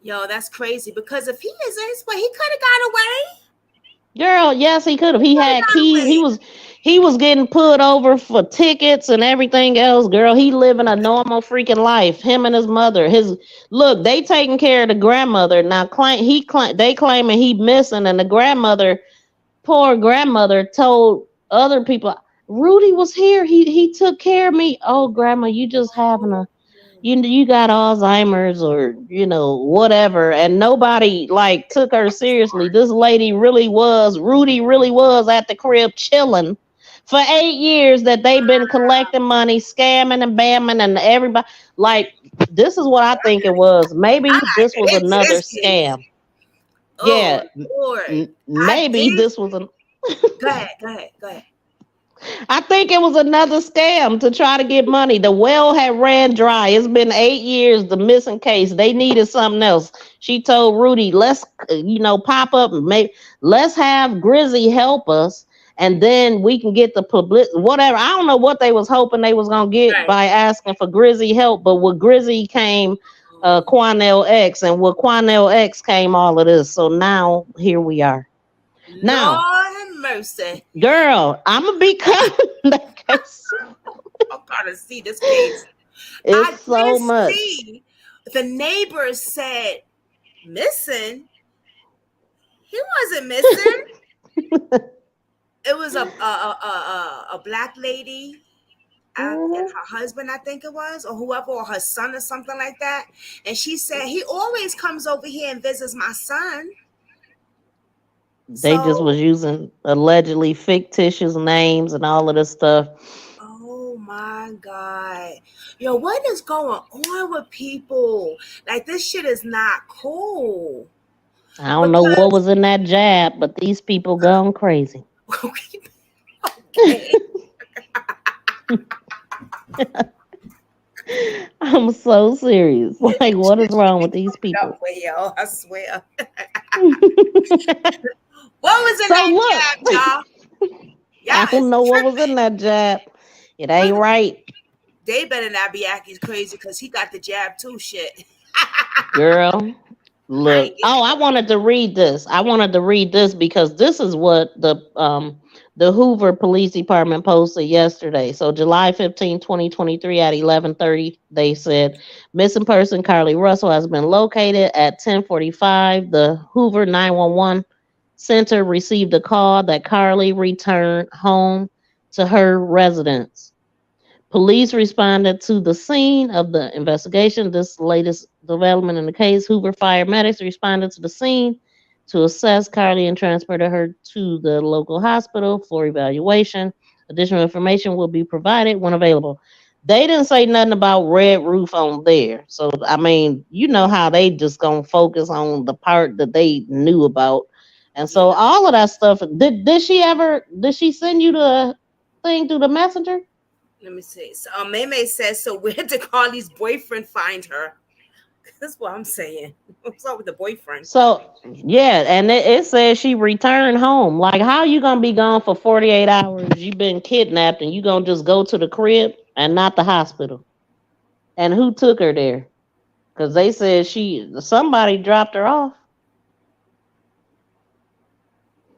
Yo, that's crazy because if he is in his way, he could have got away. Girl, yes, he could have. He had keys. He was getting pulled over for tickets and everything else. Girl, he living a normal freaking life. Him and his mother. They taking care of the grandmother. Now they claiming he missing, and the grandmother, poor grandmother, told other people, Rudy was here. He took care of me. Oh, grandma, you just having you got Alzheimer's or whatever, and nobody took her seriously. This lady Rudy really was at the crib chilling for 8 years that they've been collecting money, scamming and bamming, and everybody this is what I think it was. Maybe this was another scam. Yeah, maybe this was a Go ahead. I think it was another scam to try to get money. The well had ran dry. It's been 8 years, the missing case. They needed something else. She told Rudy, let's, pop up and let's have Grizzy help us. And then we can get the public, whatever. I don't know what they was hoping they was going to get by asking for Grizzy help. But with Grizzy came Quanell X. And with Quanell X came all of this. So now here we are. Now, Lord have mercy. Girl, I'm going to be coming. I'm trying to see this case. It's so much. The neighbors said missing. He wasn't missing. It was a black lady and her husband, I think it was, or whoever, or her son or something like that. And she said he always comes over here and visits my son. They just was using allegedly fictitious names and all of this stuff. Oh my God. Yo, what is going on with people? This shit is not cool. I don't know what because was in that jab, but these people gone crazy. okay. I'm so serious. Like, what is wrong with these Up people? with yo, I swear. What was in So that look, jab, y'all? I Y'all don't is know what was tripping. in that jab. It ain't What? right. They better not be acting crazy because he got the jab too. Shit. Girl, I ain't look. getting Oh, I wanted to read this. I wanted to read this because this is what the Hoover Police Department posted yesterday. So July 15, 2023 at 11:30, they said missing person Carlee Russell has been located at 10:45. The Hoover 911 center received a call that Carlee returned home to her residence. Police responded to the scene of the investigation. This latest development in the case, Hoover fire medics responded to the scene to assess Carlee and transported her to the local hospital for evaluation. Additional information will be provided when available. They didn't say nothing about red roof on there. So I mean, you know how they just gonna focus on the part that they knew about. And so yeah. all of that stuff, did she send you the thing through the messenger? Let me see. So Maymay says, so where did Carly's boyfriend find her? That's what I'm saying. What's up with the boyfriend? So yeah, and it says she returned home. Like, how you gonna be gone for 48 hours? You been kidnapped, and you gonna just go to the crib and not the hospital? And who took her there? Because they said somebody dropped her off.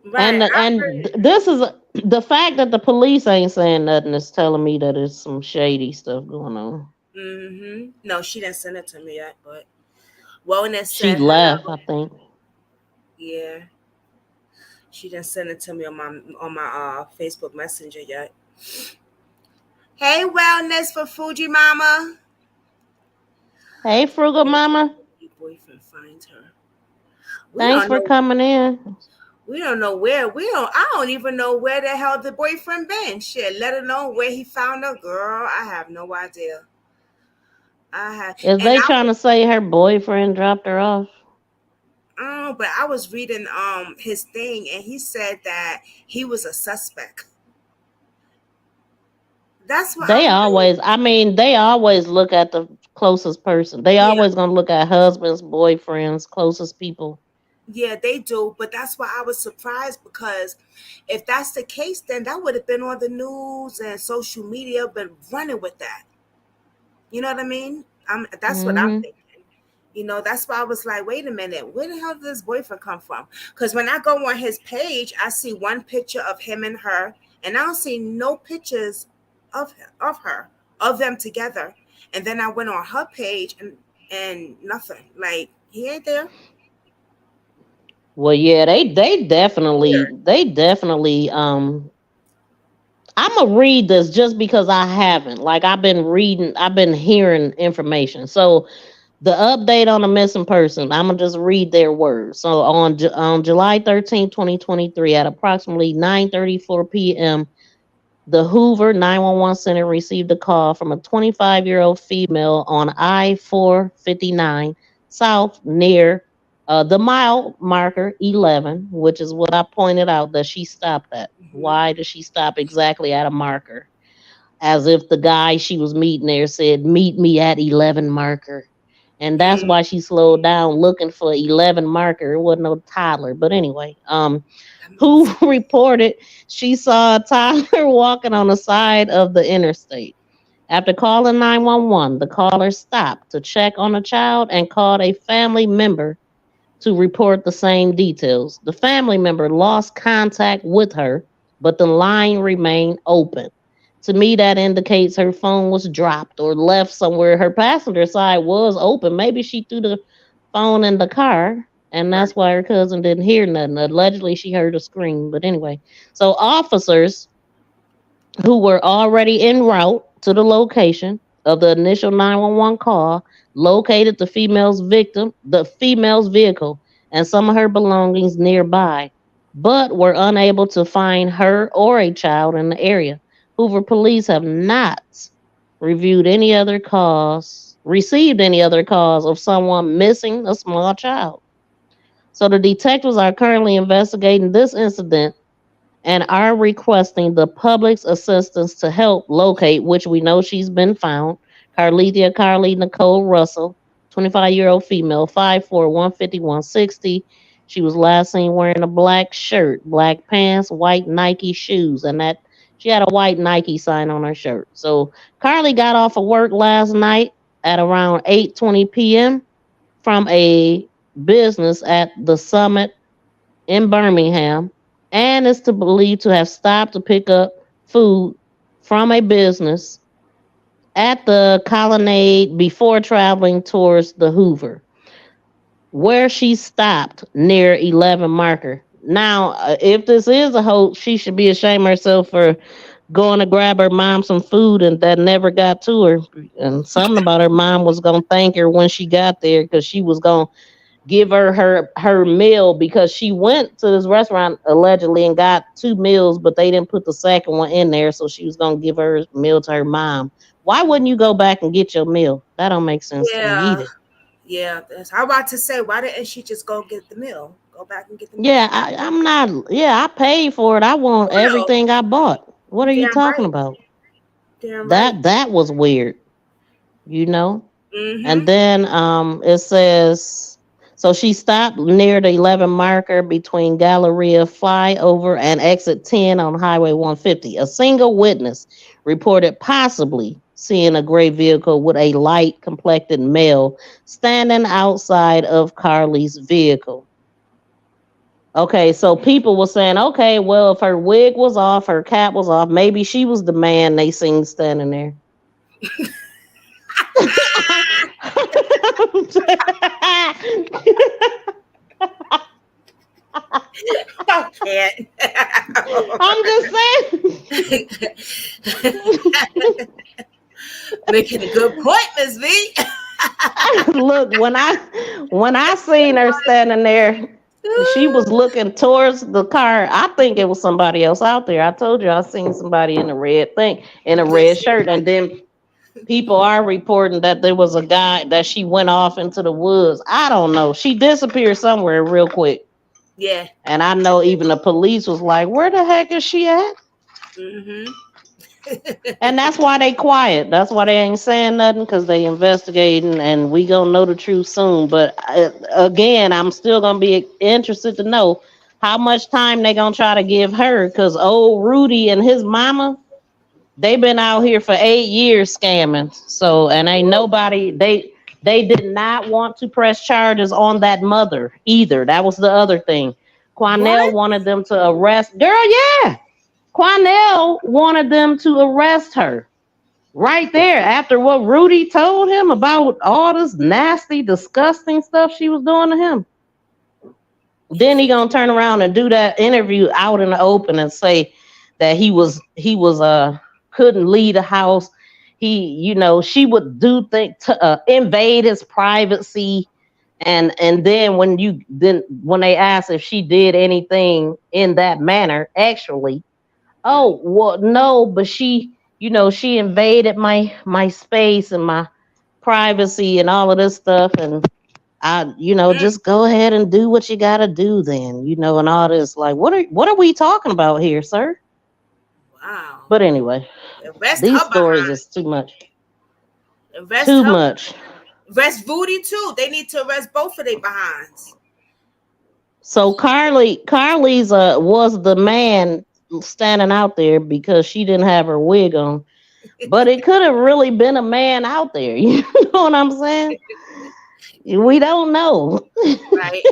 Right. I This is the fact that the police ain't saying nothing is telling me that there's some shady stuff going on. No, she didn't send it to me yet, but Wellness She said left, I hello. think. Yeah. She didn't send it to me on my Facebook Messenger yet. Hey, Wellness for Fuji Mama. Hey, frugal Where did mama, your boyfriend find her? We thanks don't for know. coming in. We don't know where. We don't. I don't even know where the hell the boyfriend been. Shit. Let alone where he found her, girl. I have no idea. I have, Is and they trying to say her boyfriend dropped her off? but I was reading his thing, and he said that he was a suspect. That's what They I'm really. always, I mean, they always look at the closest person. They Yeah, always gonna look at husbands, boyfriends, closest people. yeah, they do. But that's why I was surprised because if that's the case, then that would have been on the news and social media, been running with that. You know what I mean? That's what I'm Hmm. thinking. That's why I was like, wait a minute, where the hell did this boyfriend come from? Because when I go on his page, I see one picture of him and her, and I don't see no pictures of them together. And then I went on her page and nothing. Like he ain't there. Well, yeah, they Weird. definitely. I'm gonna read this just because I haven't. Like, I've been hearing information. So the update on a missing person, I'm gonna just read their words. So on July 13, 2023, at approximately 9:34 p.m., the Hoover 911 center received a call from a 25-year-old female on I-459 South near the mile marker 11, which is what I pointed out that she stopped at. Hmm. Why did she stop exactly at a marker? As if the guy she was meeting there said, "Meet me at 11 marker." And that's Mm, why she slowed down looking for 11 marker. It wasn't no toddler. But anyway, that makes who reported she saw a toddler walking on the side of the interstate. After calling 911, the caller stopped to check on the child and called a family member to report the same details. The family member lost contact with her, but the line remained open. To me, that indicates her phone was dropped or left somewhere. Her passenger side was open. Maybe she threw the phone in the car, and right. that's why her cousin didn't hear nothing. Allegedly, she heard a scream. But anyway, so officers who were already en route to the location of the initial 911 call located the female's vehicle and some of her belongings nearby, but were unable to find her or a child in the area. Hoover police have not received any other calls of someone missing a small child. So the detectives are currently investigating this incident and are requesting the public's assistance to help locate, which we know she's been found, Carlee Nicole Russell, 25-year-old female, 5'4", 150, 160. She was last seen wearing a black shirt, black pants, white Nike shoes, and that she had a white Nike sign on her shirt. So Carlee got off of work last night at around 8:20 p.m. from a business at the Summit in Birmingham, and is to believe to have stopped to pick up food from a business at the Colonnade before traveling towards the Hoover, where she stopped near 11 marker. Now, if this is a hoax, she should be ashamed of herself for going to grab her mom some food and that never got to her. And something about her mom was going to thank her when she got there because she was going to give her meal because she went to this restaurant allegedly and got 2 meals, but they didn't put the second one in there, so she was gonna give her meal to her mom. Why wouldn't you go back and get your meal? That don't make sense to me Yeah. either. Yeah. I'm about to say, why didn't she just go get the meal? Go back and get the meal. Yeah, I'm not. Yeah, I paid for it. I want For real. everything I bought. What are you Damn talking right. about? Damn right. That was weird. You know. And Mm-hmm. then it says so she stopped near the 11 marker between Galleria Flyover and exit 10 on Highway 150. A single witness reported possibly seeing a gray vehicle with a light complected male standing outside of Carlee's vehicle. Okay, so people were saying, okay, well, if her wig was off, her cap was off, maybe she was the man they seen standing there. I can't. I'm just saying. Making a good point, Miss V. Look, when I seen her standing there, she was looking towards the car. I think it was somebody else out there. I told you I seen somebody in a red thing, in a red Listen. shirt, and then people are reporting that there was a guy that she went off into the woods. I don't know. She disappeared somewhere real quick. Yeah. And I know even the police was like, where the heck is she at? Mm-hmm. And that's why they quiet. That's why they ain't saying nothing, because they investigating and we gonna know the truth soon. But again, I'm still gonna be interested to know how much time they gonna try to give her, because old Rudy and his mama, they been out here for 8 years scamming. So, and ain't nobody, they did not want to press charges on that mother either. That was the other thing. Quanell What? wanted them to arrest. Girl, yeah. Quanell wanted them to arrest her right there after what Rudy told him about all this nasty, disgusting stuff she was doing to him. Then he gonna turn around and do that interview out in the open and say that he was couldn't leave the house. She would do things to invade his privacy, and then when they asked if she did anything in that manner, actually, oh well, no, but she invaded my space and my privacy and all of this stuff, and just go ahead and do what you gotta do then, and all this. Like, what are we talking about here, sir? Wow. But anyway, Arrest these her stories behind. is too much. Arrest Too her. much. Arrest Rudy too. They need to arrest both of their behinds. So Carlee's was the man standing out there because she didn't have her wig on. But it could have really been a man out there. You know what I'm saying? We don't know. Right.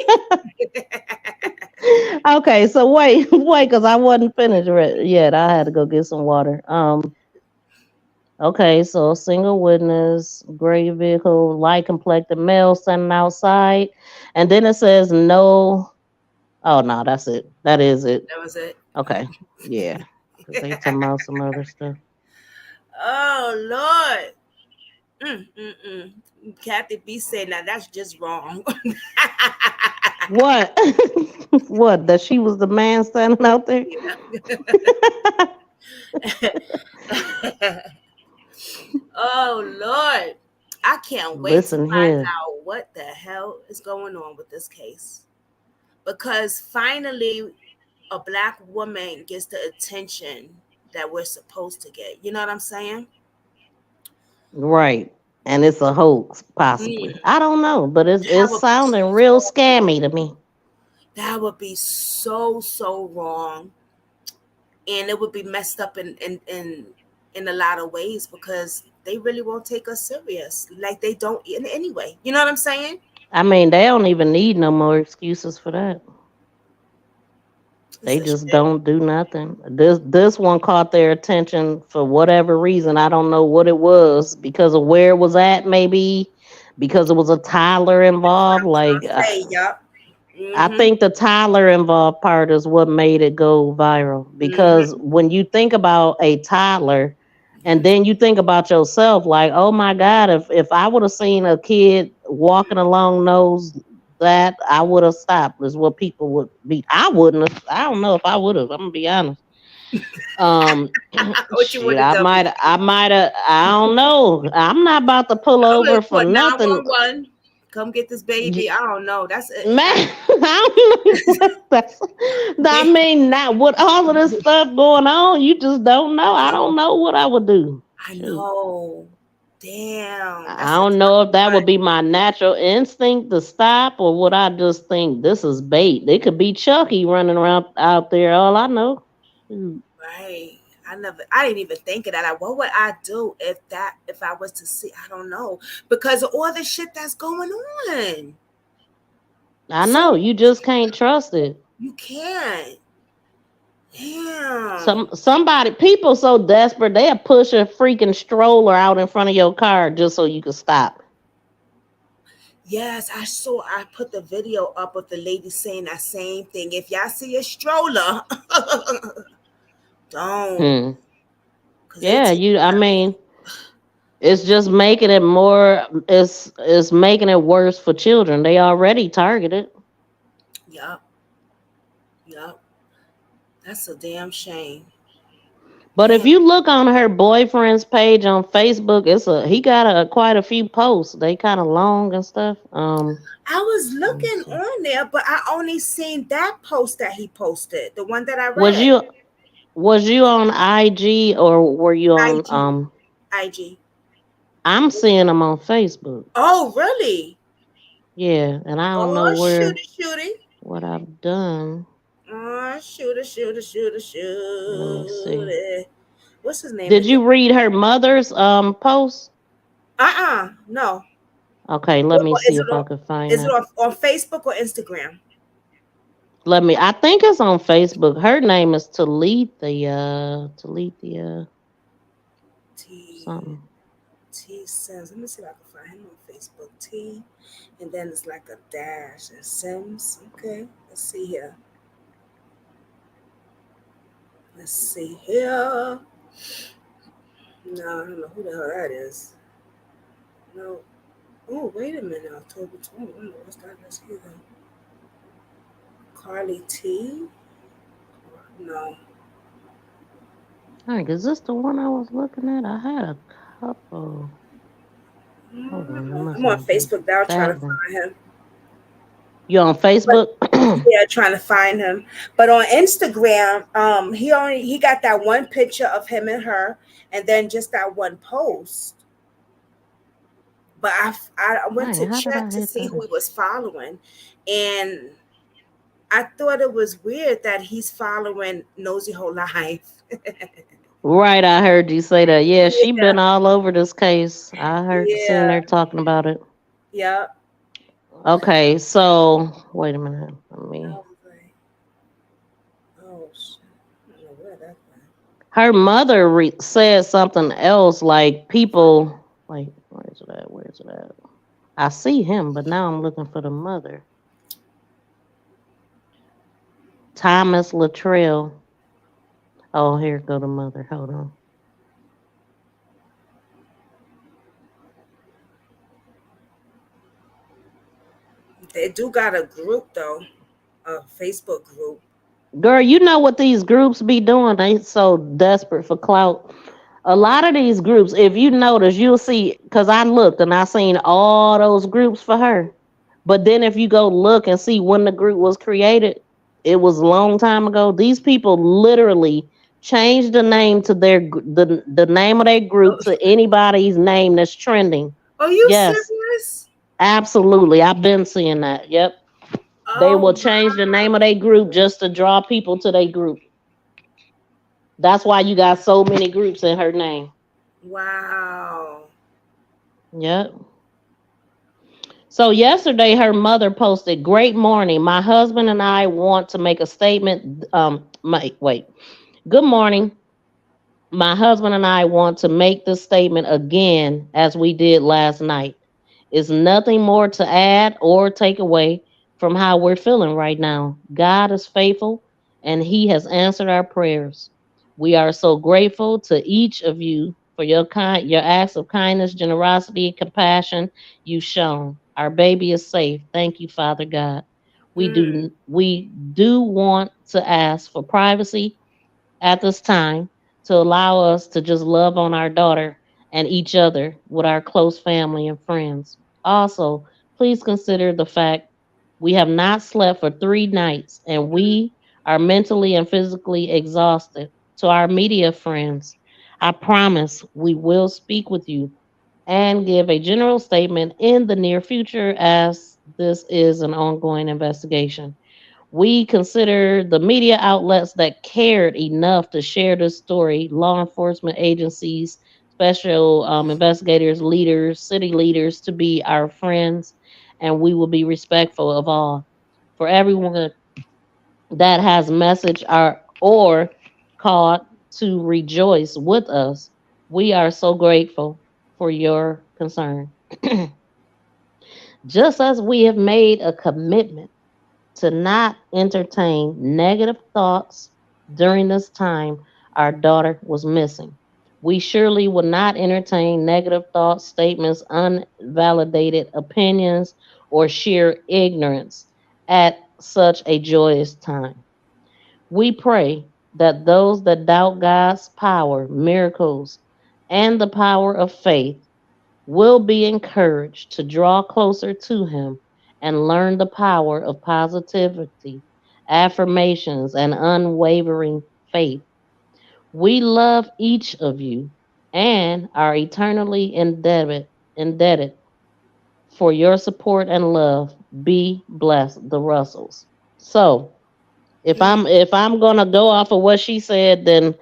Okay, so wait, because I wasn't finished yet. I had to go get some water. Okay, so single witness, gray vehicle, light complected male standing outside, and then it says no. Oh no, that's it. That is it. That was it. Okay, yeah, because they talking about some other stuff. Oh Lord. Kathy B said, now that's just wrong. What? What? That she was the man standing out there? Oh Lord. I can't wait Listen to find here. out what the hell is going on with this case. because finally a black woman gets the attention that we're supposed to get. You know what I'm saying? Right. And it's a hoax, Mm, possibly. I don't know, but that it's would be sounding real so wrong. scammy to me. That would be so wrong, and it would be messed up in a lot of ways because they really won't take us serious, like they don't in anyway. You know what I'm saying? I mean, they don't even need no more excuses for that. It's They a just shame. don't do nothing. This one caught their attention for whatever reason. I don't know what it was because of where it was at. Maybe because it was a Tyler involved. Like Say, yup. I Mm-hmm. think the Tyler involved part is what made it go viral. Because Mm-hmm. when you think about a Tyler, and then you think about yourself, like, oh my God, if I would have seen a kid walking along those that I would have stopped is what people would be. I wouldn't have. I don't know if I would have. I'm gonna be honest. Um, What you would shit, have done? I might have. I don't know. I'm not about to pull I'm gonna over for put nothing. 911. Come get this baby. I don't know. That's it. Man, I don't know what that's. I mean, not with all of this stuff going on, you just don't know. I don't know what I would do. I Shoot. know. Damn. I That's a don't tough know if that one. would be my natural instinct to stop, or would I just think this is bait? It could be Chucky running around out there. All I know. Shoot. Right. I didn't even think of that. Like, what would I do if I was to see? I don't know. Because of all the shit that's going on. I So know you just can't trust it. you can't. Damn. Somebody, people so desperate they'll push a freaking stroller out in front of your car just so you can stop. Yes, I put the video up of the lady saying that same thing. If y'all see a stroller, don't. Hmm. Because they Yeah, take you. I that. mean, it's just making it more. It's making it worse for children. They already targeted. Yup. Yup. That's a damn shame. But if Damn. you look on her boyfriend's page on Facebook, he got quite a few posts. They kind of long and stuff. I was Let me looking see. on there, but I only seen that post that he posted, the one that I Was read. you was you on IG or were you on IG. IG. I'm seeing them on Facebook. Oh, really? Yeah, and I don't know Oh, where shooty. what I've done. Oh, shooty. Let me see. What's his name Did again? you read her mother's post? No. Okay, let What, me what see is it if I on? can find Is it that. on Facebook or Instagram? I think it's on Facebook. Her name is Talithia T something. T Sims. Let me see if I can find him on Facebook. T, and then it's like a dash and Sims. Okay, let's see here. Let's see here. No, I don't know who the hell that is. No. Oh, wait a minute. October 20. I don't know what's that. Let's see that. Carlee T. No. Alright, is this the one I was looking at? I had a couple. Hold on, it I'm must on not be Facebook now trying that to one. find him. You on But Facebook? yeah, trying to find him. But on Instagram, he got that one picture of him and her, and then just that one post. But I went Dang, to how did check I to hit see who that? he was following, and I thought it was weird that he's following Nosy Whole Life. Right, I heard you say that. Yeah, she Yeah, been all over this case. Seen yeah, her talking about it. yeah. Okay, so wait a minute. Let I me. was like, oh shit, I don't know where that went. Her mother said something else, like people. Wait, where is it at? Where is it at? I see him, but now I'm looking for the mother. Thomas Latrell. Oh, here go the mother. Hold on. They do got a group though, a Facebook group. Girl, you know what these groups be doing? They so desperate for clout. A lot of these groups, if you notice, you'll see, because I looked and I seen all those groups for her. But then if you go look and see when the group was created, it was a long time ago. These people literally changed the name to the name of their group to anybody's name that's trending. Are you Yes, serious? absolutely. I've been seeing that. Yep. They Oh will change the name of their group just to draw people to their group. That's why you got so many groups in her name. wow. Yep. So yesterday, her mother posted, "Great morning. My husband and I want to make a statement. Wait. Good morning. My husband and I want to make this statement again as we did last night. It's nothing more to add or take away from how we're feeling right now. God is faithful and He has answered our prayers. We are so grateful to each of you for your acts of kindness, generosity, and compassion you've shown. Our baby is safe. Thank you, Father God. We do want to ask for privacy at this time to allow us to just love on our daughter and each other with our close family and friends. Also, please consider the fact we have not slept for 3 nights and we are mentally and physically exhausted. To our media friends, I promise we will speak with you and give a general statement in the near future as this is an ongoing investigation. We consider the media outlets that cared enough to share this story, law enforcement agencies, special investigators, leaders, city leaders, to be our friends, and we will be respectful of all. For everyone that has messaged or called to rejoice with us, we are so grateful for your concern. Just as we have made a commitment to not entertain negative thoughts during this time our daughter was missing. We surely will not entertain negative thoughts, statements, unvalidated opinions, or sheer ignorance at such a joyous time. We pray that those that doubt God's power, miracles, and the power of faith will be encouraged to draw closer to Him and learn the power of positivity, affirmations, and unwavering faith. We love each of you and are eternally indebted for your support and love. Be blessed, the Russells. So, if I'm gonna go off of what she said, then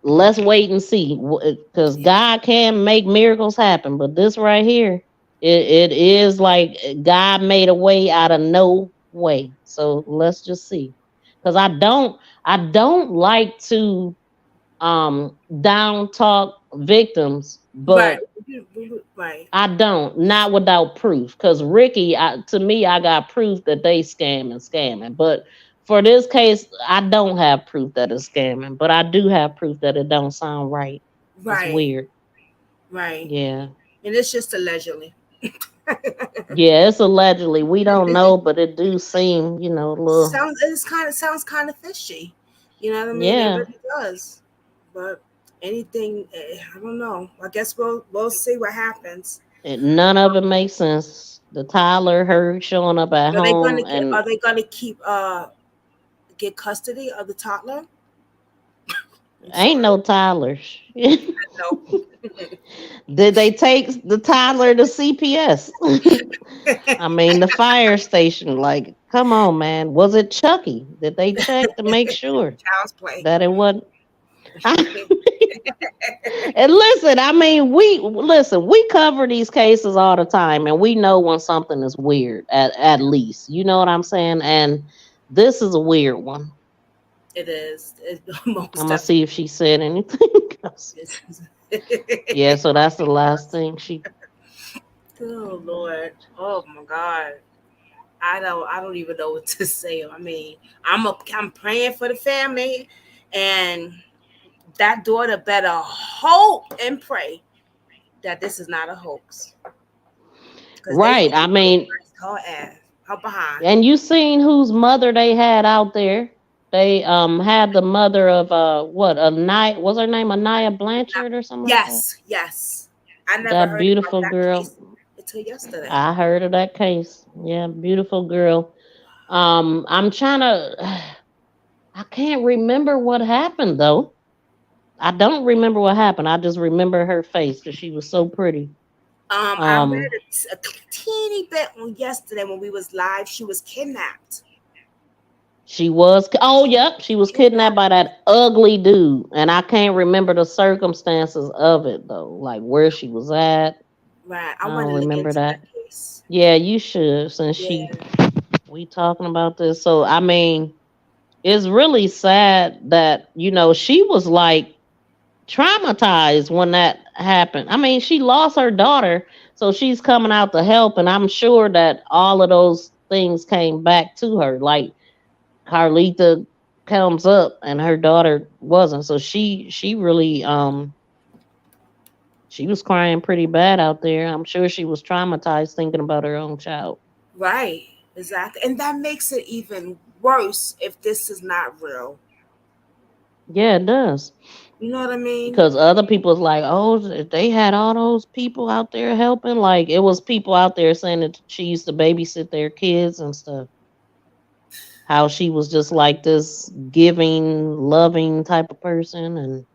let's wait and see, because God can make miracles happen. But this right here, it is like God made a way out of no way. So let's just see. Because I don't like to down talk victims, Right. but Right. I don't, not without proof. Because Ricky, to me, I got proof that they scamming. But for this case, I don't have proof that it's scamming, but I do have proof that it don't sound right. It's Right. weird. Right. Yeah. And it's just allegedly. Yeah, it's allegedly. We don't know, but it do seem, a little. Sounds kind of fishy. You know what I mean? It Yeah. really does. But anything, I don't know. I guess we'll see what happens. None of it makes sense. The Tyler, her showing up at home, Are and they gonna keep get custody of the toddler? I'm ain't sorry. no Tylers. No. Did they take the Tyler to CPS? I mean, the fire station. Like, come on, man. Was it Chucky? Did they check to make sure Child's play. that it wasn't? And listen, I mean, we cover these cases all the time, and we know when something is weird. At least, you know what I'm saying. And this is a weird one. It is. It's most I'm gonna definitely see if she said anything else. is. Yeah, so that's the last thing she. Oh Lord. Oh my God. I don't even know what to say. I mean, I'm praying for the family, and that daughter better hope and pray that this is not a hoax. Because they Right. I mean, her ass, her behind. and you seen whose mother they had out there. They had the mother of what, Anaya, was her name Anaya Blanchard or something like that? Yes, yes. I never That heard about beautiful that girl. case. till yesterday. I heard of that case. Yeah, beautiful girl. I'm trying to. I can't remember what happened though. I don't remember what happened. I just remember her face because she was so pretty. I Um, read a teeny bit on yesterday when we was live. She was kidnapped. she was. Oh, yep, she was kidnapped by that ugly dude, and I can't remember the circumstances of it though, like where she was at. Right. I I want don't to look remember into that that. case. Yeah, you should, since she Yeah. we talking about this. So I mean, it's really sad that she was like traumatized when that happened. I mean, she lost her daughter, so she's coming out to help, and I'm sure that all of those things came back to her. Like Carlita comes up, and her daughter wasn't. So she really she was crying pretty bad out there. I'm sure she was traumatized thinking about her own child. Right. Exactly. And that makes it even worse if this is not real. Yeah, it does. You know what I mean? Because other people's like, oh, they had all those people out there helping. Like it was people out there saying that she used to babysit their kids and stuff. How she was just like this giving, loving type of person. And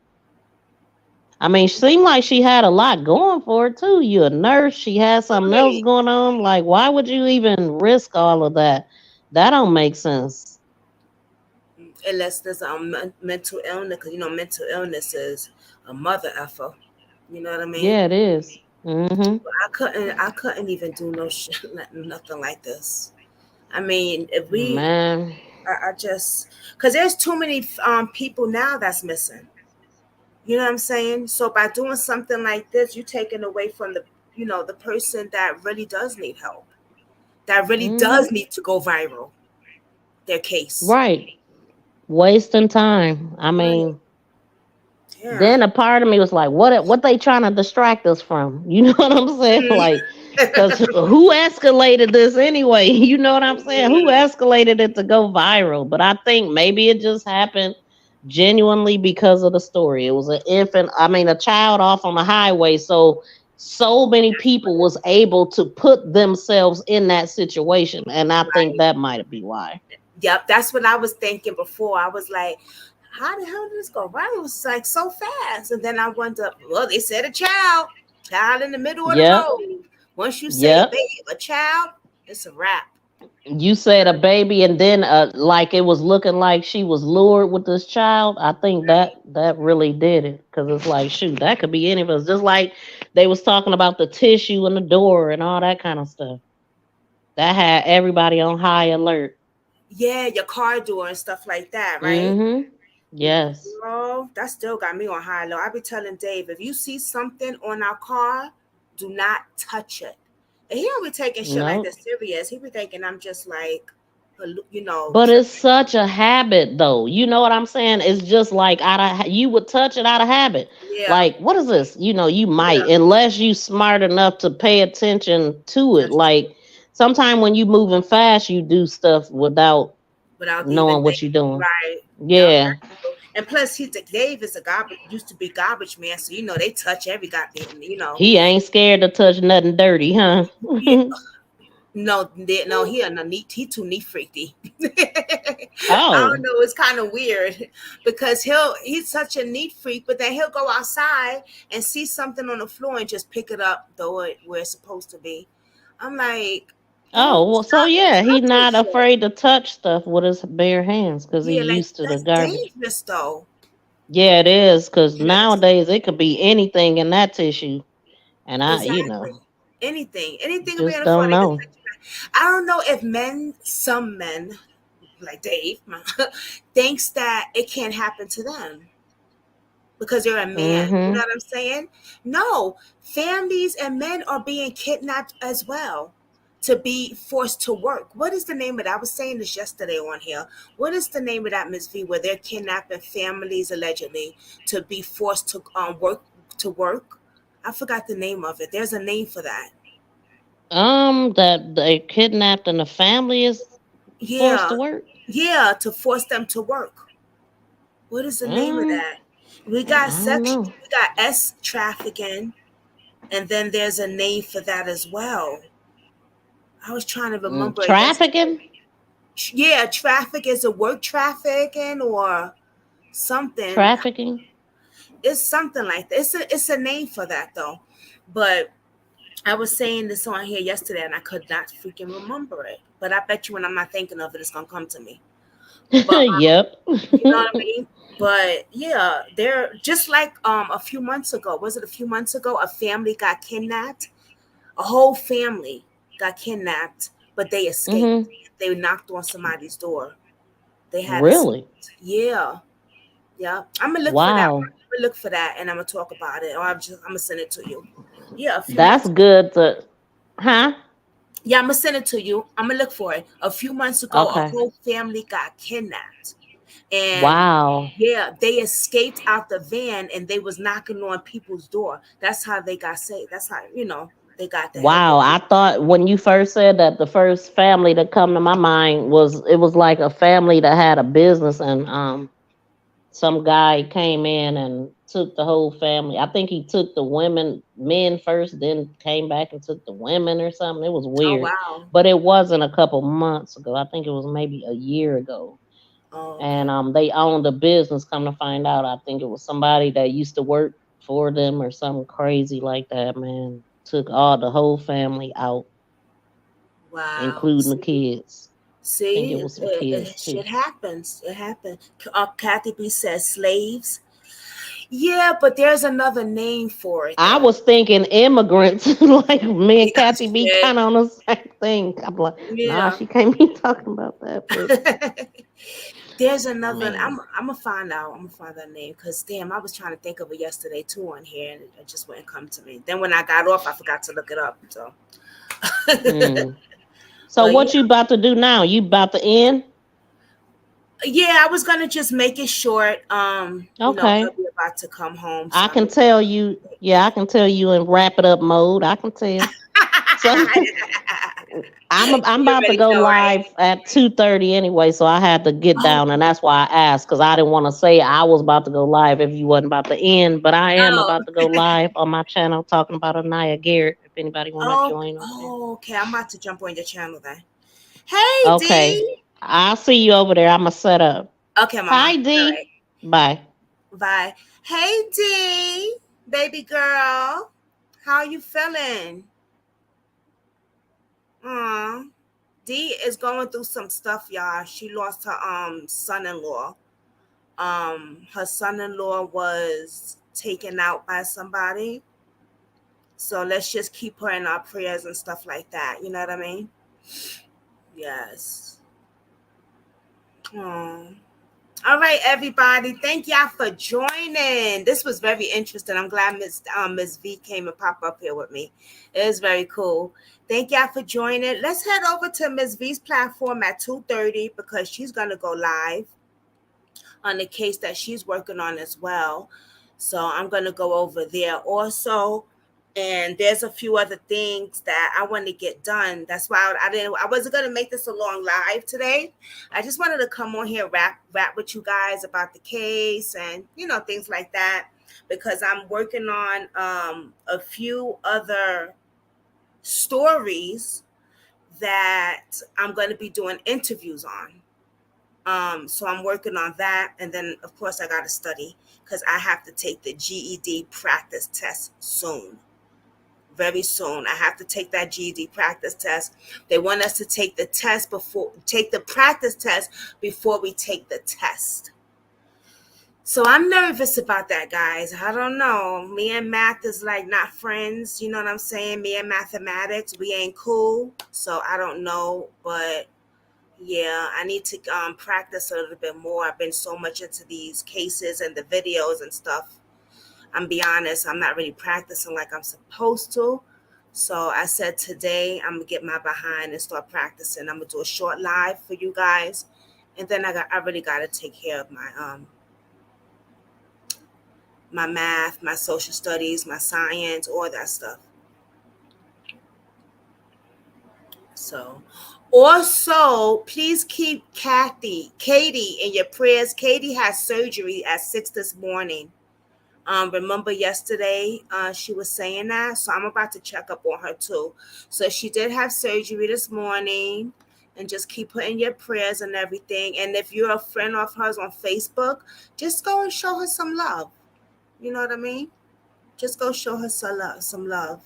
I mean, she seemed like she had a lot going for her too. You're a nurse. She had something else Right. going on. Like, why would you even risk all of that? That don't make sense. Unless there's a mental illness, because mental illness is a mother effer. You know what I mean? Yeah, it is. Mm-hmm. I couldn't even do no shit, nothing like this. I mean, if we, Man. I just, because there's too many people now that's missing. You know what I'm saying? So by doing something like this, you're taking away from the person that really does need help, that really Mm-hmm. does need to go viral, their case. Right. Wasting time. I Right. mean, Yeah. then a part of me was like, what they trying to distract us from? You know what I'm saying? Mm. Like, because who escalated this anyway? You know what I'm saying? Who Mm. escalated it to go viral? But I think maybe it just happened genuinely because of the story. It was an infant, I mean, a child off on the highway. So many people was able to put themselves in that situation. And I think Right. that might be why. Yep, that's what I was thinking before. I was like, how the hell did this go viral? It was like so fast. And then I wondered, well, they said a child in the middle of the Yep. road. Once you say a Yep. babe, a child, it's a wrap. You said a baby, and then like it was looking like she was lured with this child. I think that really did it, because it's like, shoot, that could be any of us. Just like they was talking about the tissue in the door and all that kind of stuff. That had everybody on high alert. Yeah, your car door and stuff like that, right? Mm-hmm. Yes. Girl, that still got me on high low. I be telling Dave, if you see something on our car, do not touch it. And he don't be taking shit like No. this serious. He be thinking I'm just like, But it's tripping. such a habit, though. You know what I'm saying? It's just like you would touch it out of habit. Yeah, Like, what is this? You might, yeah. unless you smart enough to pay attention to it. That's true. Like, sometime when you moving fast, you do stuff without Without even knowing what thinking, you're doing. right? Yep. Yeah, And plus, Dave is a garbage used to be garbage man, so they touch every goddamn. he ain't scared to touch nothing dirty, huh? Yeah, no, no, he a neat. He too neat freaky. I don't Oh, know. It's kind of weird because he's such a neat freak, but then he'll go outside and see something on the floor and just pick it up though where it's supposed to be. I'm like, oh, don't well, so stop yeah, he touching not shit. afraid to touch stuff with his bare hands because he Yeah, like used to the that's garbage. dangerous though. Yeah, it is, because Yes, nowadays it could be anything in that tissue. And exactly. Anything will be just on the floor. don't They can know. touch it. I don't know if some men, like Dave, thinks that it can't happen to them because you're a man. You know Mm-hmm. what I'm saying? No, families and men are being kidnapped as well to be forced to work. What is the name of that? I was saying this yesterday on here. What is the name of that, Miss V, where they're kidnapping families allegedly to be forced to work? I forgot the name of it. There's a name for that. That they kidnapped and the family is forced Yeah, to work. yeah, to force them to work. What is the name of Um, that? We got I don't sex. know. We got S trafficking. And then there's a name for that as well. I was trying to remember it yesterday. Trafficking? Yeah, traffic, is a work trafficking or something. Trafficking? It's something like that. It's a name for that though. But I was saying this on here yesterday and I could not freaking remember it. But I bet you when I'm not thinking of it, it's gonna come to me. But Yep. you know what I mean? But yeah, they're just like a few months ago. Was it a few months ago? A family got kidnapped. A whole family got kidnapped, but they escaped. Hmm. They knocked on somebody's door. They had Really? escaped. Yeah. Yeah. I'm gonna look for that. Wow. I'm gonna look for that and I'm gonna talk about it. Or I'm gonna send it to you. Yeah, a few That's months. good to, huh? Yeah, I'm gonna send it to you. I'm gonna look for it. A few months ago, a Okay. whole family got kidnapped. And Wow. yeah, they escaped out the van and they was knocking on people's door. That's how they got saved. That's how, they got the help Wow. that they I thought when you first said that, the first family that come to my mind was, it was like a family that had a business, and some guy came in and took the whole family. I think he took the men first, then came back and took the women or something. It was Oh weird. wow. But it wasn't a couple months ago. I think it was maybe a year ago. Oh, okay. And they owned a business, come to find out. I think it was somebody that used to work for them or something crazy like that, man. Took the whole family out, Wow. including the kids. I think See, it was some kids too. shit happens. It happened. Kathy B says slaves. Yeah, but there's another name for it I though. was thinking immigrants, like me and Yeah, Kathy be shit. kind of on the same thing. I'm like, nah, Yeah. she can't be talking about that. But There's I another. mean, I'm gonna find out. I'm gonna find that name because damn, I was trying to think of it yesterday too on here, and it just wouldn't come to me. Then when I got off, I forgot to look it up. So, mm. So but yeah, what you about to do now? You about to end? yeah, I was gonna just make it short. Okay. Hubby about to come home, so I I'm. can tell you. Yeah, I can tell you in wrap it up mode. I can tell. So I'm You about to already go know, right? live at 2:30 anyway, so I had to get Oh, down, and that's why I asked, because I didn't want to say I was about to go live if you wasn't about to end. But I am oh, about to go live on my channel talking about Anaya Garrett. If anybody want to oh, join over there. oh, okay. I'm about to jump on your channel then. Hey, Okay, D. I'll see you over there. I'ma set up. Okay, Mama. Hi All D. right. Bye. Bye. Hey, D. Baby girl. How you feeling? Aw. D is going through some stuff, y'all. She lost her son-in-law. Her son-in-law was taken out by somebody. So let's just keep her in our prayers and stuff like that. You know what I mean? Yes. Aw. All right, everybody. Thank y'all for joining. This was very interesting. I'm glad Miss V came and popped up here with me. It was very cool. Thank y'all for joining. Let's head over to Miss V's platform at 2:30 because she's gonna go live on the case that she's working on as well. So I'm gonna go over there also. And there's a few other things that I want to get done. That's why I wasn't gonna make this a long live today. I just wanted to come on here rap with you guys about the case and things like that because I'm working on a few other stories that I'm going to be doing interviews on. So I'm working on that, and then of course I got to study because I have to take the GED practice test soon. Very soon, I have to take that GED practice test. They want us to take the practice test before we take the test. So I'm nervous about that, guys. I don't know. Me and math is like not friends. You know what I'm saying? Me and mathematics, we ain't cool. So I don't know, but yeah, I need to practice a little bit more. I've been so much into these cases and the videos and stuff. I'm be honest, I'm not really practicing like I'm supposed to. So I said today I'm gonna get my behind and start practicing. I'm gonna do a short live for you guys, and then I really gotta take care of my math, my social studies, my science, all that stuff. So also please keep Katie in your prayers. Katie has surgery at 6 this morning. Remember yesterday, she was saying that, so I'm about to check up on her too. So she did have surgery this morning, and just keep putting your prayers and everything. And if you're a friend of hers on Facebook, just go and show her some love. You know what I mean? Just go show her some love. Some love.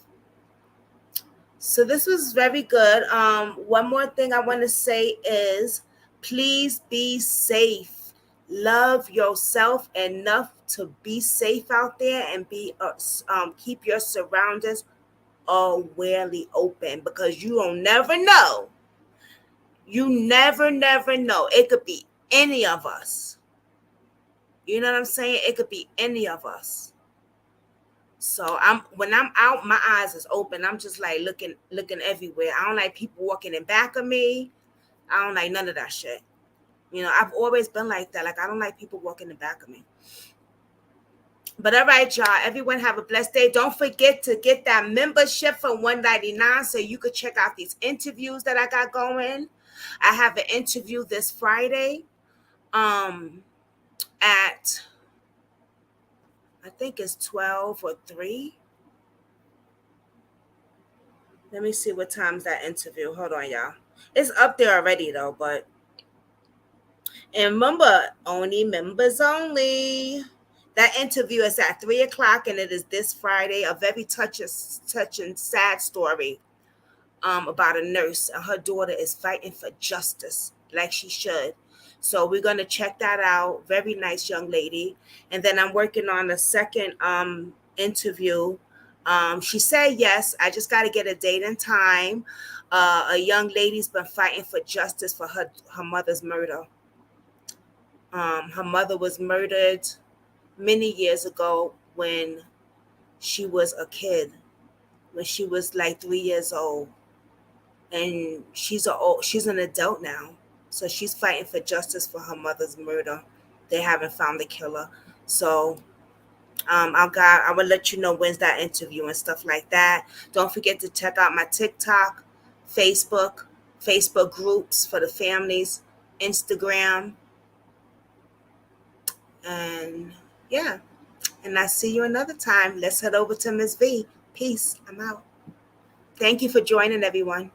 So this was very good. One more thing I want to say is, please be safe. Love yourself enough to be safe out there, and keep your surroundings awarely open, because you don't never know. You never know. It could be any of us. You know what I'm saying? It could be any of us. So when I'm out, my eyes is open. I'm just like looking everywhere. I don't like people walking in back of me. I don't like none of that shit. You know, I've always been like that. Like, I don't like people walking in back of me. But all right, y'all. Everyone have a blessed day. Don't forget to get that membership for $199 so you could check out these interviews that I got going. I have an interview this Friday. At I think it's 12 or 3. Let me see what time's that interview. Hold on, y'all. It's up there already though, but and remember, only members only. That interview is at 3:00, and it is this Friday. A very touching, sad story about a nurse, and her daughter is fighting for justice like she should. So we're going to check that out. Very nice young lady. And then I'm working on a second interview. She said yes. I just got to get a date and time. A young lady's been fighting for justice for her mother's murder. Her mother was murdered many years ago when she was a kid, when she was like 3 years old. And she's an adult now, so she's fighting for justice for her mother's murder. They haven't found the killer, so I will let you know when's that interview and stuff like that. Don't forget to check out my TikTok, Facebook groups for the families, Instagram, and yeah. And I see you another time. Let's head over to Miss V. Peace. I'm out. Thank you for joining, everyone.